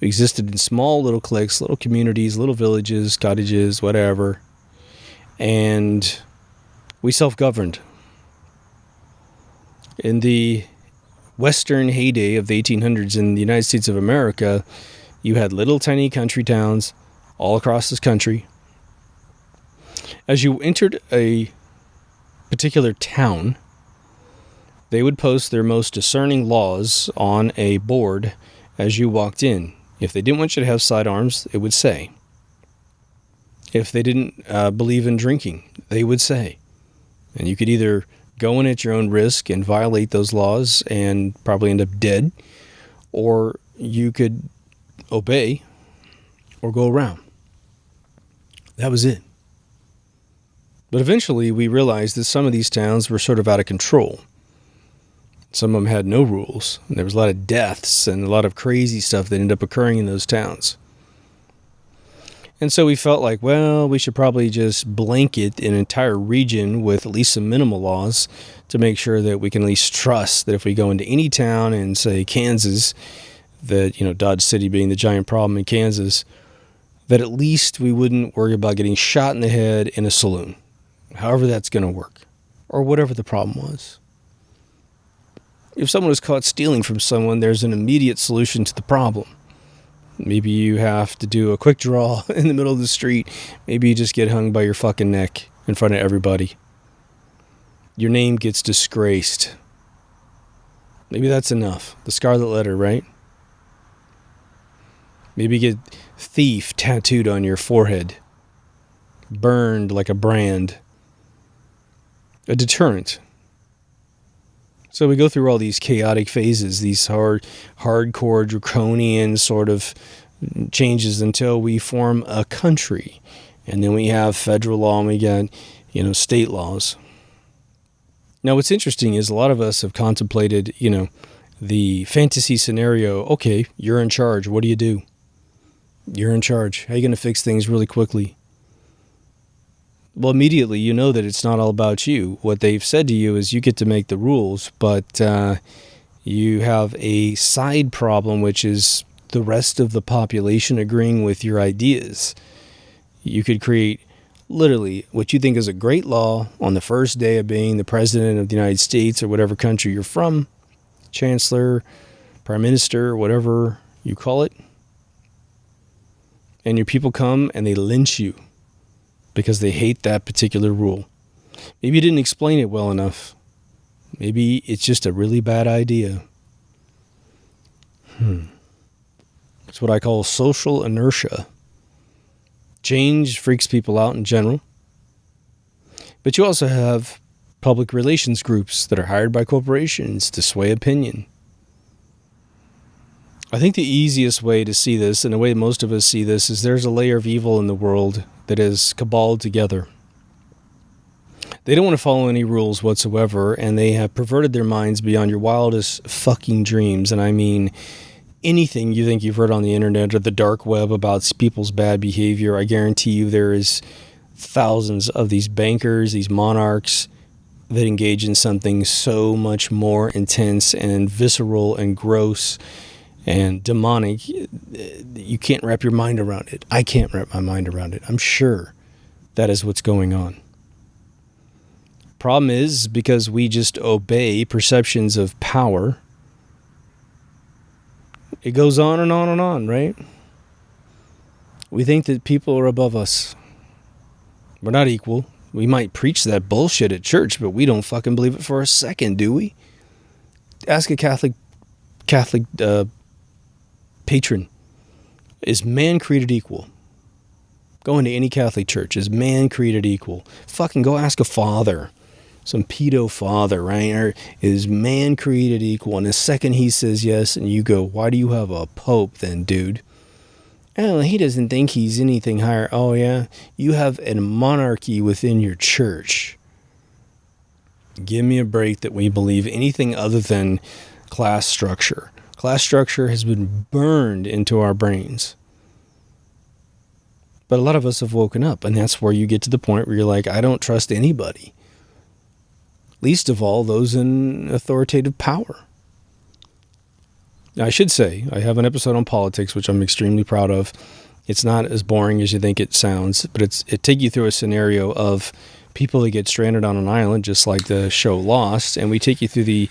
We existed in small little cliques, little communities, little villages, cottages, whatever. And we self-governed. In the Western heyday of the 1800s in the United States of America, you had little tiny country towns all across this country. As you entered a particular town, they would post their most discerning laws on a board as you walked in. If they didn't want you to have sidearms, it would say. If they didn't believe in drinking, they would say. And you could either go in at your own risk and violate those laws and probably end up dead, or you could obey or go around. That was it. But eventually we realized that some of these towns were sort of out of control. Some of them had no rules, and there was a lot of deaths and a lot of crazy stuff that ended up occurring in those towns. And so we felt like, well, we should probably just blanket an entire region with at least some minimal laws to make sure that we can at least trust that if we go into any town in, say, Kansas, that, Dodge City being the giant problem in Kansas, that at least we wouldn't worry about getting shot in the head in a saloon, however that's going to work, or whatever the problem was. If someone was caught stealing from someone, there's an immediate solution to the problem. Maybe you have to do a quick draw in the middle of the street. Maybe you just get hung by your fucking neck in front of everybody. Your name gets disgraced. Maybe that's enough. The Scarlet Letter, right? Maybe you get thief tattooed on your forehead. Burned like a brand. A deterrent. So we go through all these chaotic phases, these hardcore, draconian sort of changes until we form a country. And then we have federal law and we got, state laws. Now what's interesting is a lot of us have contemplated, the fantasy scenario. Okay, you're in charge. What do you do? You're in charge. How are you going to fix things really quickly? Well, immediately you know that it's not all about you. What they've said to you is you get to make the rules, but you have a side problem, which is the rest of the population agreeing with your ideas. You could create literally what you think is a great law on the first day of being the president of the United States or whatever country you're from, chancellor, prime minister, whatever you call it. And your people come and they lynch you because they hate that particular rule. Maybe you didn't explain it well enough. Maybe it's just a really bad idea. It's what I call social inertia. Change freaks people out in general. But you also have public relations groups that are hired by corporations to sway opinion. I think the easiest way to see this, and the way most of us see this, is there's a layer of evil in the world that is caballed together. They don't want to follow any rules whatsoever, and they have perverted their minds beyond your wildest fucking dreams. And I mean, anything you think you've heard on the internet or the dark web about people's bad behavior, I guarantee you there is thousands of these bankers, these monarchs that engage in something so much more intense and visceral and gross and demonic. You can't wrap your mind around it. I can't wrap my mind around it. I'm sure that is what's going on. Problem is, because we just obey perceptions of power, it goes on and on and on, right? We think that people are above us. We're not equal. We might preach that bullshit at church, but we don't fucking believe it for a second, do we? Ask a Catholic patron. Is man created equal? Go into any Catholic church. Is man created equal? Fucking go ask a father. Some pedo father, right? Or is man created equal? And the second he says yes, and you go, why do you have a pope then, dude? Oh, he doesn't think he's anything higher. Oh, yeah? You have a monarchy within your church. Give me a break that we believe anything other than class structure. Class structure has been burned into our brains. But a lot of us have woken up, and that's where you get to the point where you're like, I don't trust anybody. Least of all, those in authoritative power. Now, I should say, I have an episode on politics, which I'm extremely proud of. It's not as boring as you think it sounds, but it takes you through a scenario of people that get stranded on an island, just like the show Lost, and we take you through the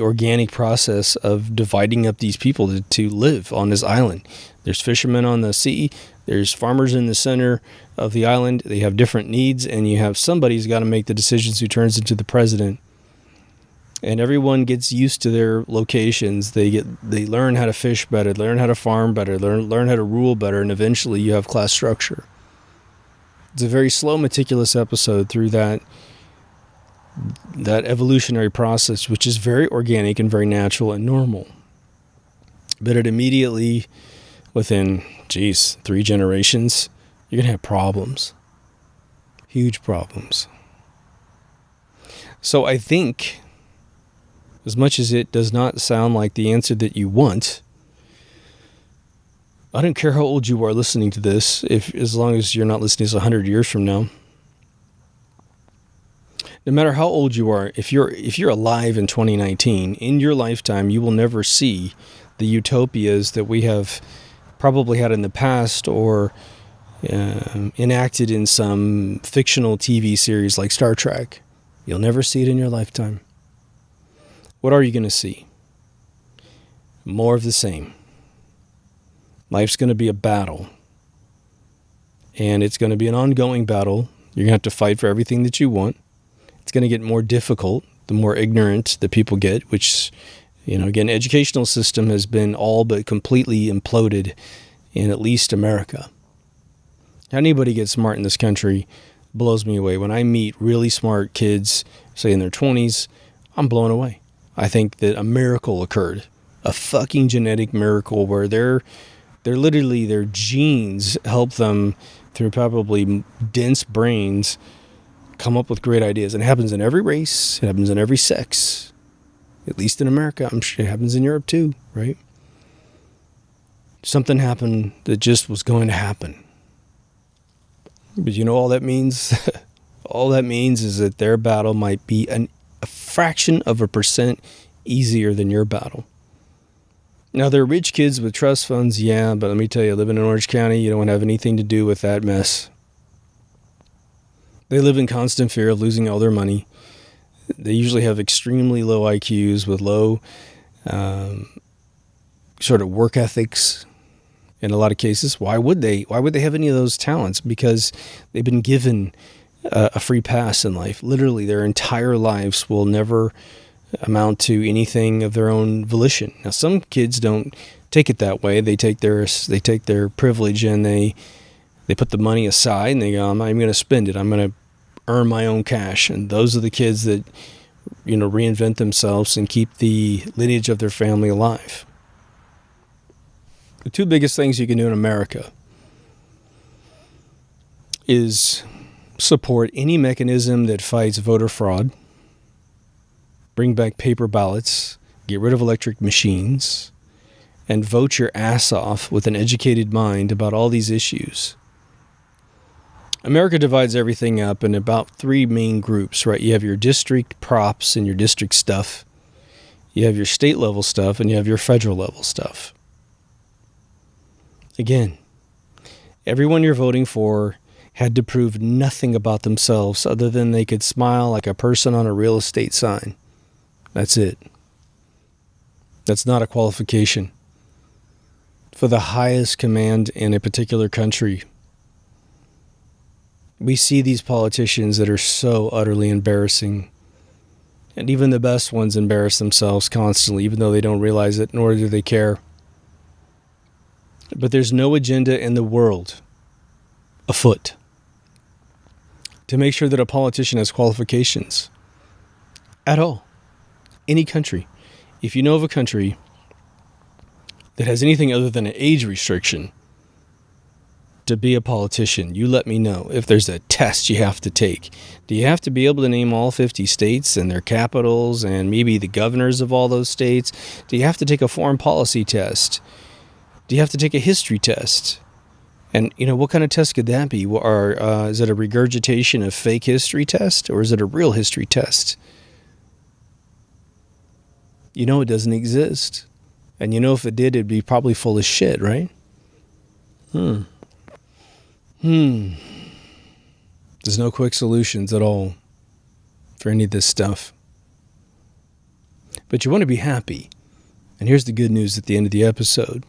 organic process of dividing up these people to live on this island. There's fishermen on the sea, there's farmers in the center of the island, they have different needs, and you have somebody who's got to make the decisions who turns into the president. And everyone gets used to their locations. They learn how to fish better, learn how to farm better, learn how to rule better, and eventually you have class structure. It's a very slow, meticulous episode through that evolutionary process, which is very organic and very natural and normal. But it immediately, within, 3 generations, you're going to have problems. Huge problems. So I think, as much as it does not sound like the answer that you want, I don't care how old you are listening to this, as long as you're not listening to this 100 years from now. No matter how old you are, if you're alive in 2019, in your lifetime, you will never see the utopias that we have probably had in the past or enacted in some fictional TV series like Star Trek. You'll never see it in your lifetime. What are you going to see? More of the same. Life's going to be a battle. And it's going to be an ongoing battle. You're going to have to fight for everything that you want. It's going to get more difficult the more ignorant the people get, which, again, the educational system has been all but completely imploded in at least America. Anybody gets smart in this country blows me away. When I meet really smart kids, say in their 20s, I'm blown away. I think that a miracle occurred, a fucking genetic miracle where their genes help them through probably dense brains come up with great ideas. And it happens in every race. It happens in every sex. At least in America. I'm sure it happens in Europe too, right? Something happened that just was going to happen. But you know all that means? All that means is that their battle might be a fraction of a percent easier than your battle. Now, they're rich kids with trust funds, yeah, but let me tell you, living in Orange County, you don't have anything to do with that mess. They live in constant fear of losing all their money. They usually have extremely low IQs with low sort of work ethics in a lot of cases. Why would they? Why would they have any of those talents? Because they've been given a free pass in life. Literally, their entire lives will never amount to anything of their own volition. Now, some kids don't take it that way. They take their privilege and they put the money aside and they go, I'm not even going to spend it. I'm going to earn my own cash. And those are the kids that, reinvent themselves and keep the lineage of their family alive. The two biggest things you can do in America is support any mechanism that fights voter fraud, bring back paper ballots, get rid of electric machines, and vote your ass off with an educated mind about all these issues. America divides everything up in about three main groups, right? You have your district props and your district stuff. You have your state level stuff, and you have your federal level stuff. Again, everyone you're voting for had to prove nothing about themselves other than they could smile like a person on a real estate sign. That's it. That's not a qualification for the highest command in a particular country. We see these politicians that are so utterly embarrassing. And even the best ones embarrass themselves constantly, even though they don't realize it, nor do they care. But there's no agenda in the world afoot to make sure that a politician has qualifications at all. Any country. If you know of a country that has anything other than an age restriction to be a politician, you let me know. If there's a test you have to take, do you have to be able to name all 50 states and their capitals and maybe the governors of all those states? Do you have to take a foreign policy test? Do you have to take a history test? And, what kind of test could that be? Or is it a regurgitation of fake history test? Or is it a real history test? It doesn't exist. And if it did, it'd be probably full of shit, right? There's no quick solutions at all for any of this stuff. But you want to be happy. And here's the good news at the end of the episode.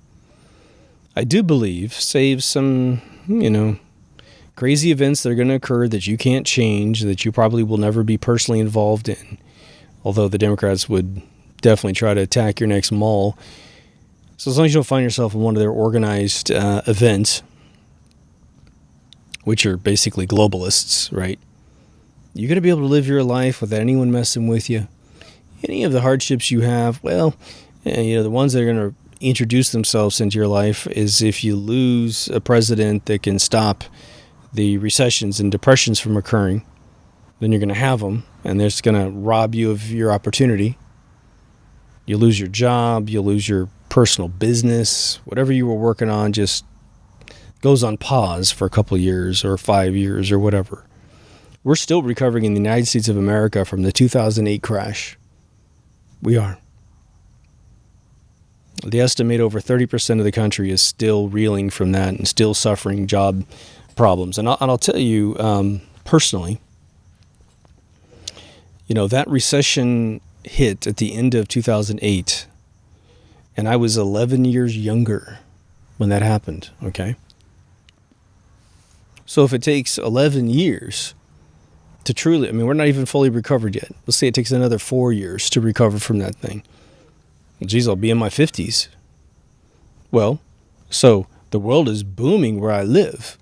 I do believe, save some, crazy events that are going to occur that you can't change, that you probably will never be personally involved in. Although the Democrats would definitely try to attack your next mall. So as long as you don't find yourself in one of their organized events, which are basically globalists, right? You're going to be able to live your life without anyone messing with you. Any of the hardships you have, the ones that are going to introduce themselves into your life is if you lose a president that can stop the recessions and depressions from occurring, then you're going to have them, and they're just going to rob you of your opportunity. You'll lose your job, you'll lose your personal business, whatever you were working on just goes on pause for a couple of years or 5 years or whatever. We're still recovering in the United States of America from the 2008 crash. We are. They estimate over 30% of the country is still reeling from that and still suffering job problems. And I'll tell you personally, that recession hit at the end of 2008, and I was 11 years younger when that happened, okay? So if it takes 11 years to truly, we're not even fully recovered yet. Let's say it takes another 4 years to recover from that thing. Well, geez, I'll be in my 50s. Well, so the world is booming where I live,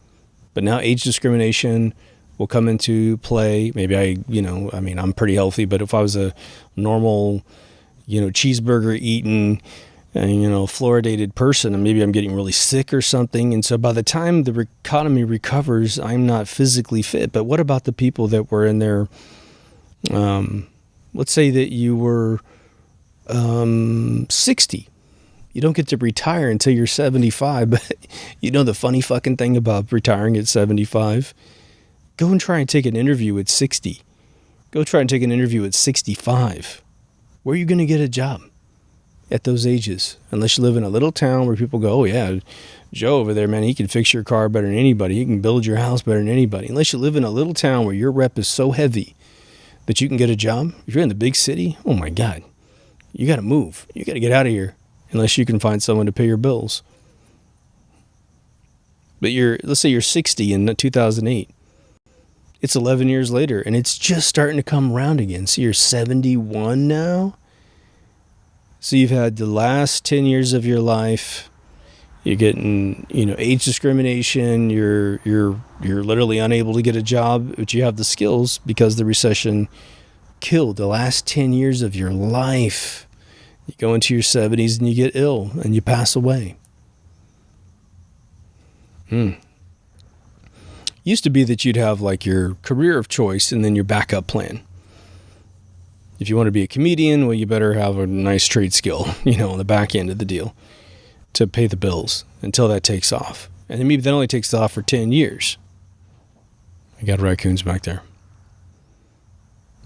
but now age discrimination will come into play. Maybe I'm pretty healthy, but if I was a normal, cheeseburger eating, fluoridated person, and maybe I'm getting really sick or something. And so by the time the economy recovers, I'm not physically fit. But what about the people that were in their, let's say that you were 60. You don't get to retire until you're 75. But the funny fucking thing about retiring at 75? Go and try and take an interview at 60. Go try and take an interview at 65. Where are you going to get a job at those ages? Unless you live in a little town where people go, oh yeah, Joe over there, man, he can fix your car better than anybody. He can build your house better than anybody. Unless you live in a little town where your rep is so heavy that you can get a job. If you're in the big city, oh my God, you got to move. You got to get out of here unless you can find someone to pay your bills. But let's say you're 60 in 2008. It's 11 years later, and it's just starting to come around again. So you're 71 now. So you've had the last 10 years of your life. You're getting, age discrimination. You're literally unable to get a job, but you have the skills because the recession killed the last 10 years of your life. You go into your 70s and you get ill and you pass away. used to be that you'd have like your career of choice and then your backup plan. If you want to be a comedian, well, you better have a nice trade skill, on the back end of the deal to pay the bills until that takes off. And then maybe that only takes off for 10 years. I got raccoons back there.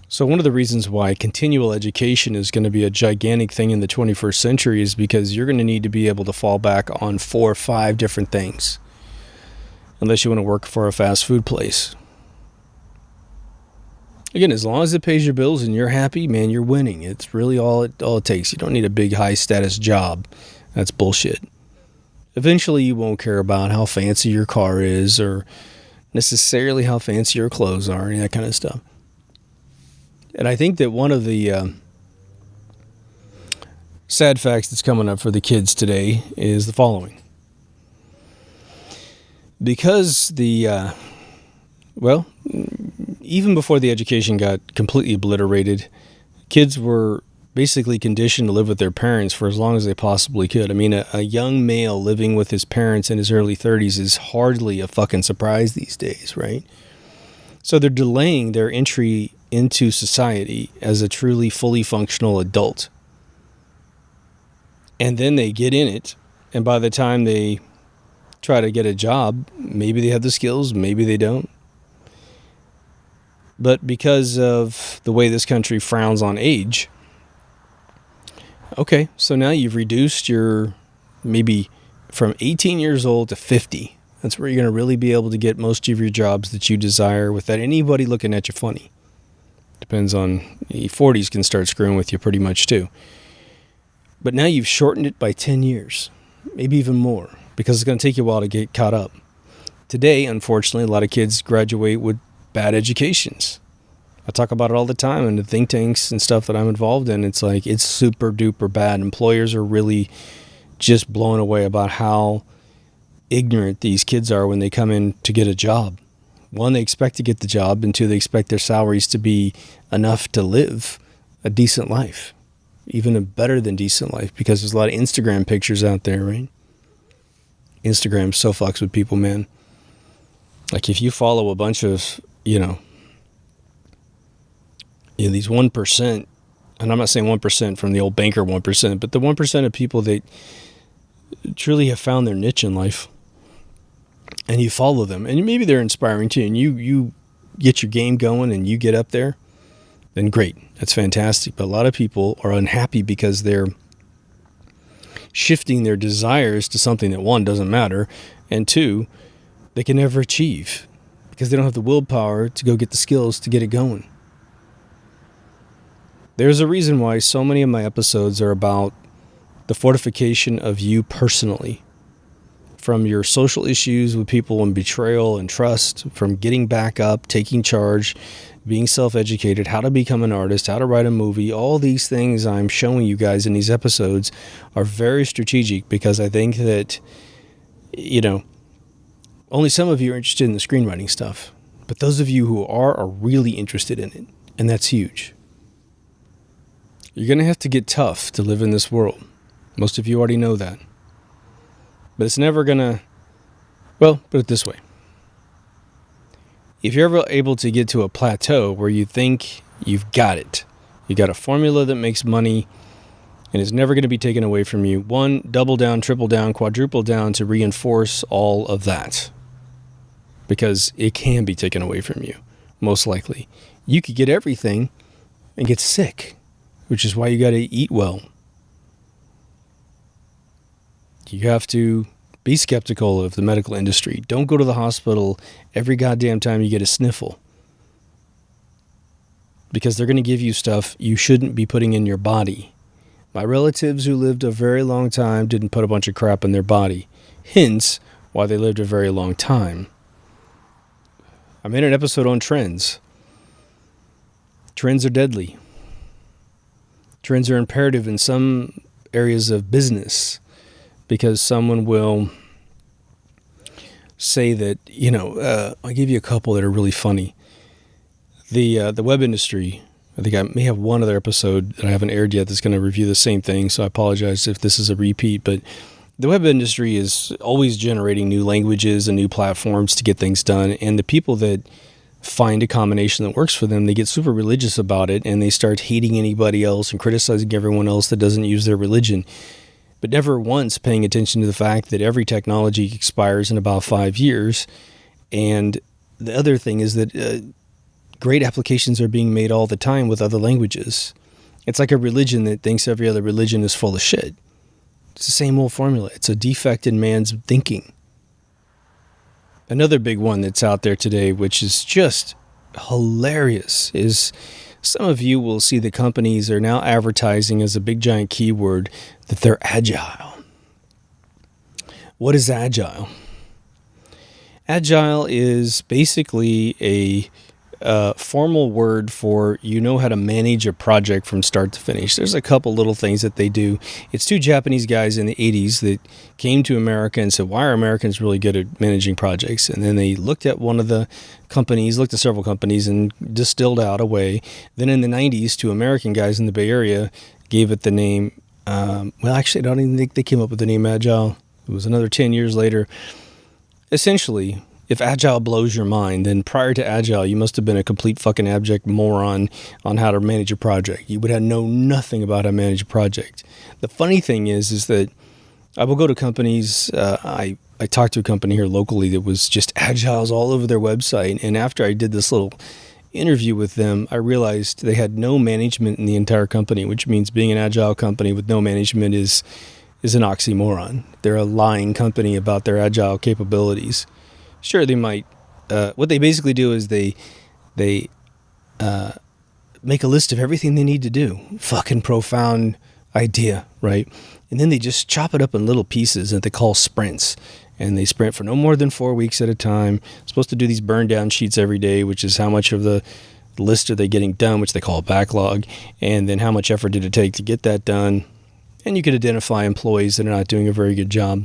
So one of the reasons why continual education is going to be a gigantic thing in the 21st century is because you're going to need to be able to fall back on 4 or 5 different things. Unless you want to work for a fast food place. Again, as long as it pays your bills and you're happy, man, you're winning. It's really all it takes. You don't need a big high-status job. That's bullshit. Eventually, you won't care about how fancy your car is or necessarily how fancy your clothes are and that kind of stuff. And I think that one of the sad facts that's coming up for the kids today is the following. Because even before the education got completely obliterated, kids were basically conditioned to live with their parents for as long as they possibly could. I mean, a young male living with his parents in his early 30s is hardly a fucking surprise these days, right? So they're delaying their entry into society as a truly fully functional adult. And then they get in it, and by the time they try to get a job, maybe they have the skills, maybe they don't. But because of the way this country frowns on age, okay, so now you've reduced your maybe from 18 years old to 50. That's where you're going to really be able to get most of your jobs that you desire without anybody looking at you funny. Depends on, 40s can start screwing with you pretty much too. But now you've shortened it by 10 years, maybe even more, because it's going to take you a while to get caught up. Today, unfortunately, a lot of kids graduate with bad educations. I talk about it all the time in the think tanks and stuff that I'm involved in. It's like, it's super duper bad. Employers are really just blown away about how ignorant these kids are when they come in to get a job. One, they expect to get the job, and two, they expect their salaries to be enough to live a decent life, even a better than decent life, because there's a lot of Instagram pictures out there, right? Instagram so fucks with people, man. Like if you follow a bunch of, these 1%, and I'm not saying 1% from the old banker 1%, but the 1% of people that truly have found their niche in life, and you follow them, and maybe they're inspiring too, and you get your game going and you get up there, then great. That's fantastic. But a lot of people are unhappy because they're shifting their desires to something that, one, doesn't matter, and two, they can never achieve because they don't have the willpower to go get the skills to get it going. There's a reason why so many of my episodes are about the fortification of you personally, from your social issues with people and betrayal and trust, from getting back up, taking charge, being self-educated, how to become an artist, how to write a movie. All these things I'm showing you guys in these episodes are very strategic because I think that, only some of you are interested in the screenwriting stuff, but those of you who are really interested in it, and that's huge. You're going to have to get tough to live in this world. Most of you already know that. But it's never going to, put it this way. If you're ever able to get to a plateau where you think you've got it, you got a formula that makes money and is never going to be taken away from you, one, double down, triple down, quadruple down to reinforce all of that. Because it can be taken away from you, most likely. You could get everything and get sick, which is why you got to eat well. You have to be skeptical of the medical industry. Don't go to the hospital every goddamn time you get a sniffle. Because they're going to give you stuff you shouldn't be putting in your body. My relatives who lived a very long time didn't put a bunch of crap in their body. Hence, why they lived a very long time. I made an episode on trends. Trends are deadly. Trends are imperative in some areas of business. Because someone will say that, I'll give you a couple that are really funny. The web industry, I think I may have one other episode that I haven't aired yet that's going to review the same thing, so I apologize if this is a repeat, but The web industry is always generating new languages and new platforms to get things done. And the people that find a combination that works for them, they get super religious about it, and they start hating anybody else and criticizing everyone else that doesn't use their religion, but never once paying attention to the fact that every technology expires in about 5 years. And the other thing is that great applications are being made all the time with other languages. It's like a religion that thinks every other religion is full of shit. It's the same old formula. It's a defect in man's thinking. Another big one that's out there today, which is just hilarious, is some of you will see the companies are now advertising as a big giant keyword that they're agile. What is agile? Agile is basically a formal word for you know how to manage a project from start to finish. There's a couple little things that they do. It's two Japanese guys in the 80s that came to America and said, why are Americans really good at managing projects? And then they looked at one of the companies, looked at several companies, and distilled out a way. Then in the 90s, two American guys in the Bay Area gave it the name, actually, I don't even think they came up with the name Agile. It was another 10 years later. Essentially, if Agile blows your mind, then prior to Agile, you must have been a complete fucking abject moron on how to manage a project. You would have known nothing about how to manage a project. The funny thing is that I will go to companies. I talked to a company here locally that was just Agiles all over their website. And after I did this little interview with them, I realized they had no management in the entire company, which means being an Agile company with no management is an oxymoron. They're a lying company about their Agile capabilities. Sure, they might. What they basically do is they make a list of everything they need to do. Fucking profound idea, right? And then they just chop it up in little pieces that they call sprints. And they sprint for no more than 4 weeks at a time. Supposed to do these burn down sheets every day, which is how much of the list are they getting done, which they call a backlog. And then how much effort did it take to get that done? And you could identify employees that are not doing a very good job.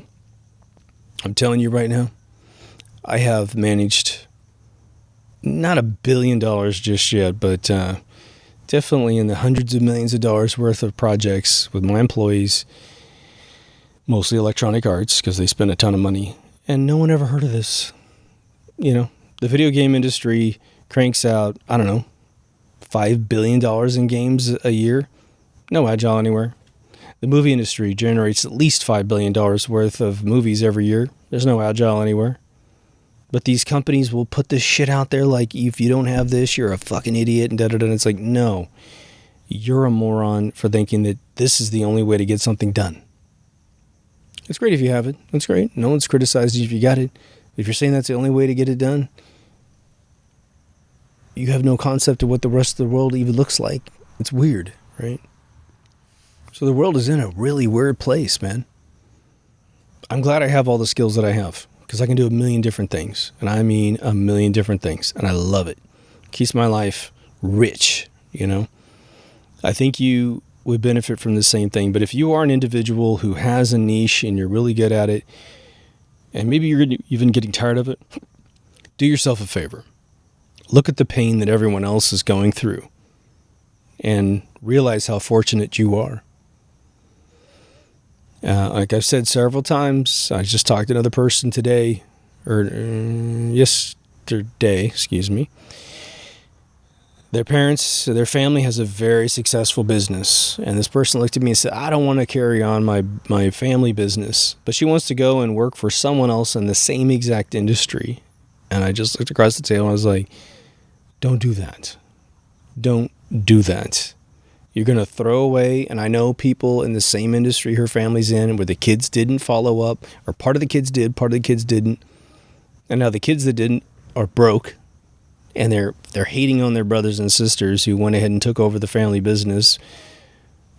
I'm telling you right now, I have managed not $1 billion just yet, but definitely in the hundreds of millions of dollars worth of projects with my employees, mostly electronic arts because they spend a ton of money, and no one ever heard of this. You know, the video game industry cranks out, I don't know, $5 billion in games a year. No Agile anywhere. The movie industry generates at least $5 billion worth of movies every year. There's no Agile anywhere. But these companies will put this shit out there like, if you don't have this, you're a fucking idiot, and da-da-da. And it's like, no, you're a moron for thinking that this is the only way to get something done. It's great if you have it. That's great. No one's criticized you if you got it. If you're saying that's the only way to get it done, you have no concept of what the rest of the world even looks like. It's weird, right? So the world is in a really weird place, man. I'm glad I have all the skills that I have, because I can do a million different things. And I mean a million different things. And I love it. Keeps my life rich, you know. I think you would benefit from the same thing. But if you are an individual who has a niche and you're really good at it, and maybe you're even getting tired of it, do yourself a favor. Look at the pain that everyone else is going through and realize how fortunate you are. Like I've said several times, I just talked to another person today, or yesterday, excuse me. Their family has a very successful business. And this person looked at me and said, I don't want to carry on my family business, but she wants to go and work for someone else in the same exact industry. And I just looked across the table and I was like, don't do that. Don't do that. You're going to throw away, and I know people in the same industry her family's in where the kids didn't follow up, or part of the kids did, part of the kids didn't. And now the kids that didn't are broke, and they're hating on their brothers and sisters who went ahead and took over the family business,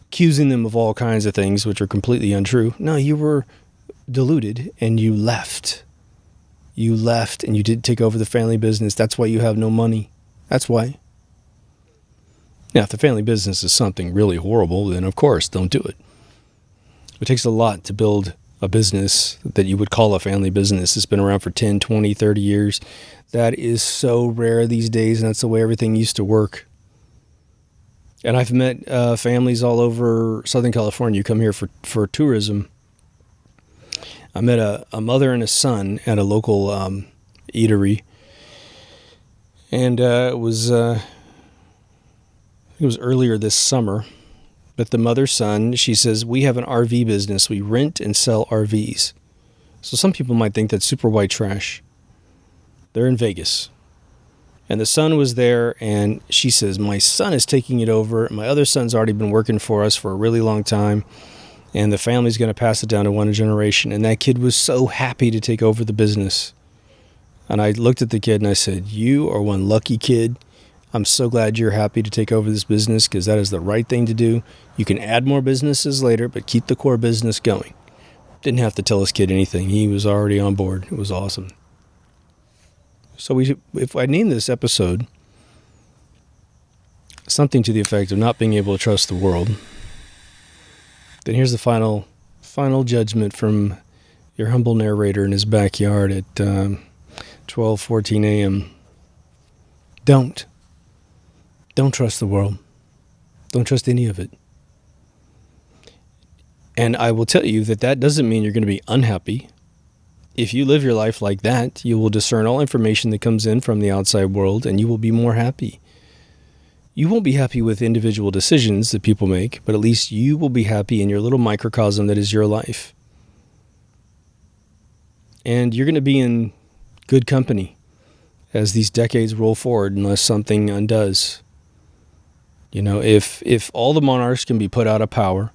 accusing them of all kinds of things which are completely untrue. No, you were deluded and you left. You left and you didn't take over the family business. That's why you have no money. That's why. Now, if the family business is something really horrible, then of course, don't do it. It takes a lot to build a business that you would call a family business. It's been around for 10, 20, 30 years. That is so rare these days, and that's the way everything used to work. And I've met families all over Southern California who come here for tourism. I met a mother and a son at a local eatery, and it was earlier this summer. But the mother's son, she says, we have an RV business. We rent and sell RVs. So some people might think that's super white trash. They're in Vegas. And the son was there, and she says, my son is taking it over. My other son's already been working for us for a really long time, and the family's going to pass it down to one generation. And that kid was so happy to take over the business. And I looked at the kid and I said, you are one lucky kid. I'm so glad you're happy to take over this business, because that is the right thing to do. You can add more businesses later, but keep the core business going. Didn't have to tell this kid anything. He was already on board. It was awesome. So if I name this episode something to the effect of not being able to trust the world, then here's the final judgment from your humble narrator in his backyard at 12:14 a.m. Don't trust the world. Don't trust any of it. And I will tell you that doesn't mean you're going to be unhappy. If you live your life like that, you will discern all information that comes in from the outside world, and you will be more happy. You won't be happy with individual decisions that people make, but at least you will be happy in your little microcosm that is your life. And you're going to be in good company as these decades roll forward, unless something undoes. You know, if all the monarchs can be put out of power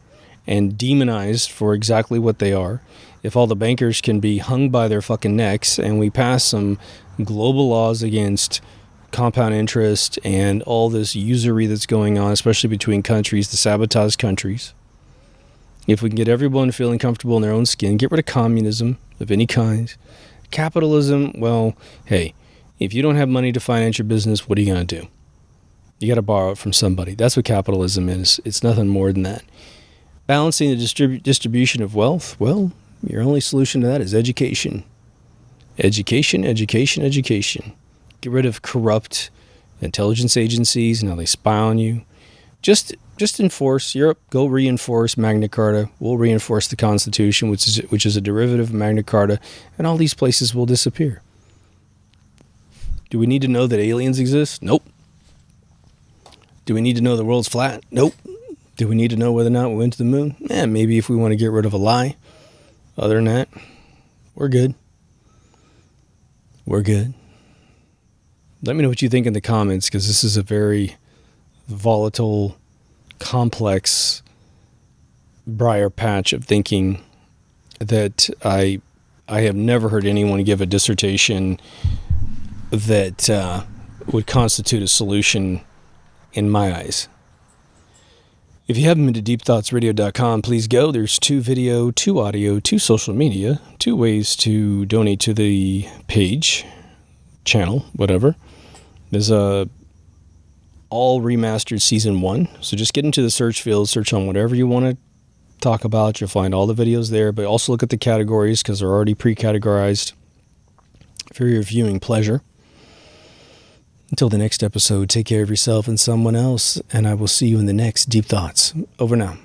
and demonized for exactly what they are, if all the bankers can be hung by their fucking necks, and we pass some global laws against compound interest and all this usury that's going on, especially between countries, to sabotage countries, if we can get everyone feeling comfortable in their own skin, get rid of communism of any kind, capitalism, well, hey, if you don't have money to finance your business, what are you going to do? You got to borrow it from somebody. That's what capitalism is. It's nothing more than that. Balancing the distribution of wealth, well, your only solution to that is education. Education. Get rid of corrupt intelligence agencies and how they spy on you. Just enforce. Europe, go reinforce Magna Carta. We'll reinforce the Constitution, which is a derivative of Magna Carta, and all these places will disappear. Do we need to know that aliens exist? Nope. Do we need to know the world's flat? Nope. Do we need to know whether or not we went to the moon? Maybe if we want to get rid of a lie. Other than that, we're good. We're good. Let me know what you think in the comments, because this is a very volatile, complex briar patch of thinking that I have never heard anyone give a dissertation that would constitute a solution in my eyes. If you haven't been to deepthoughtsradio.com, please go. There's 2 video, 2 audio, 2 social media, 2 ways to donate to the page, channel, whatever. There's a all remastered season 1. So just get into the search field, search on whatever you want to talk about. You'll find all the videos there, but also look at the categories, because they're already pre-categorized for your viewing pleasure. Until the next episode, take care of yourself and someone else, and I will see you in the next Deep Thoughts. Over now.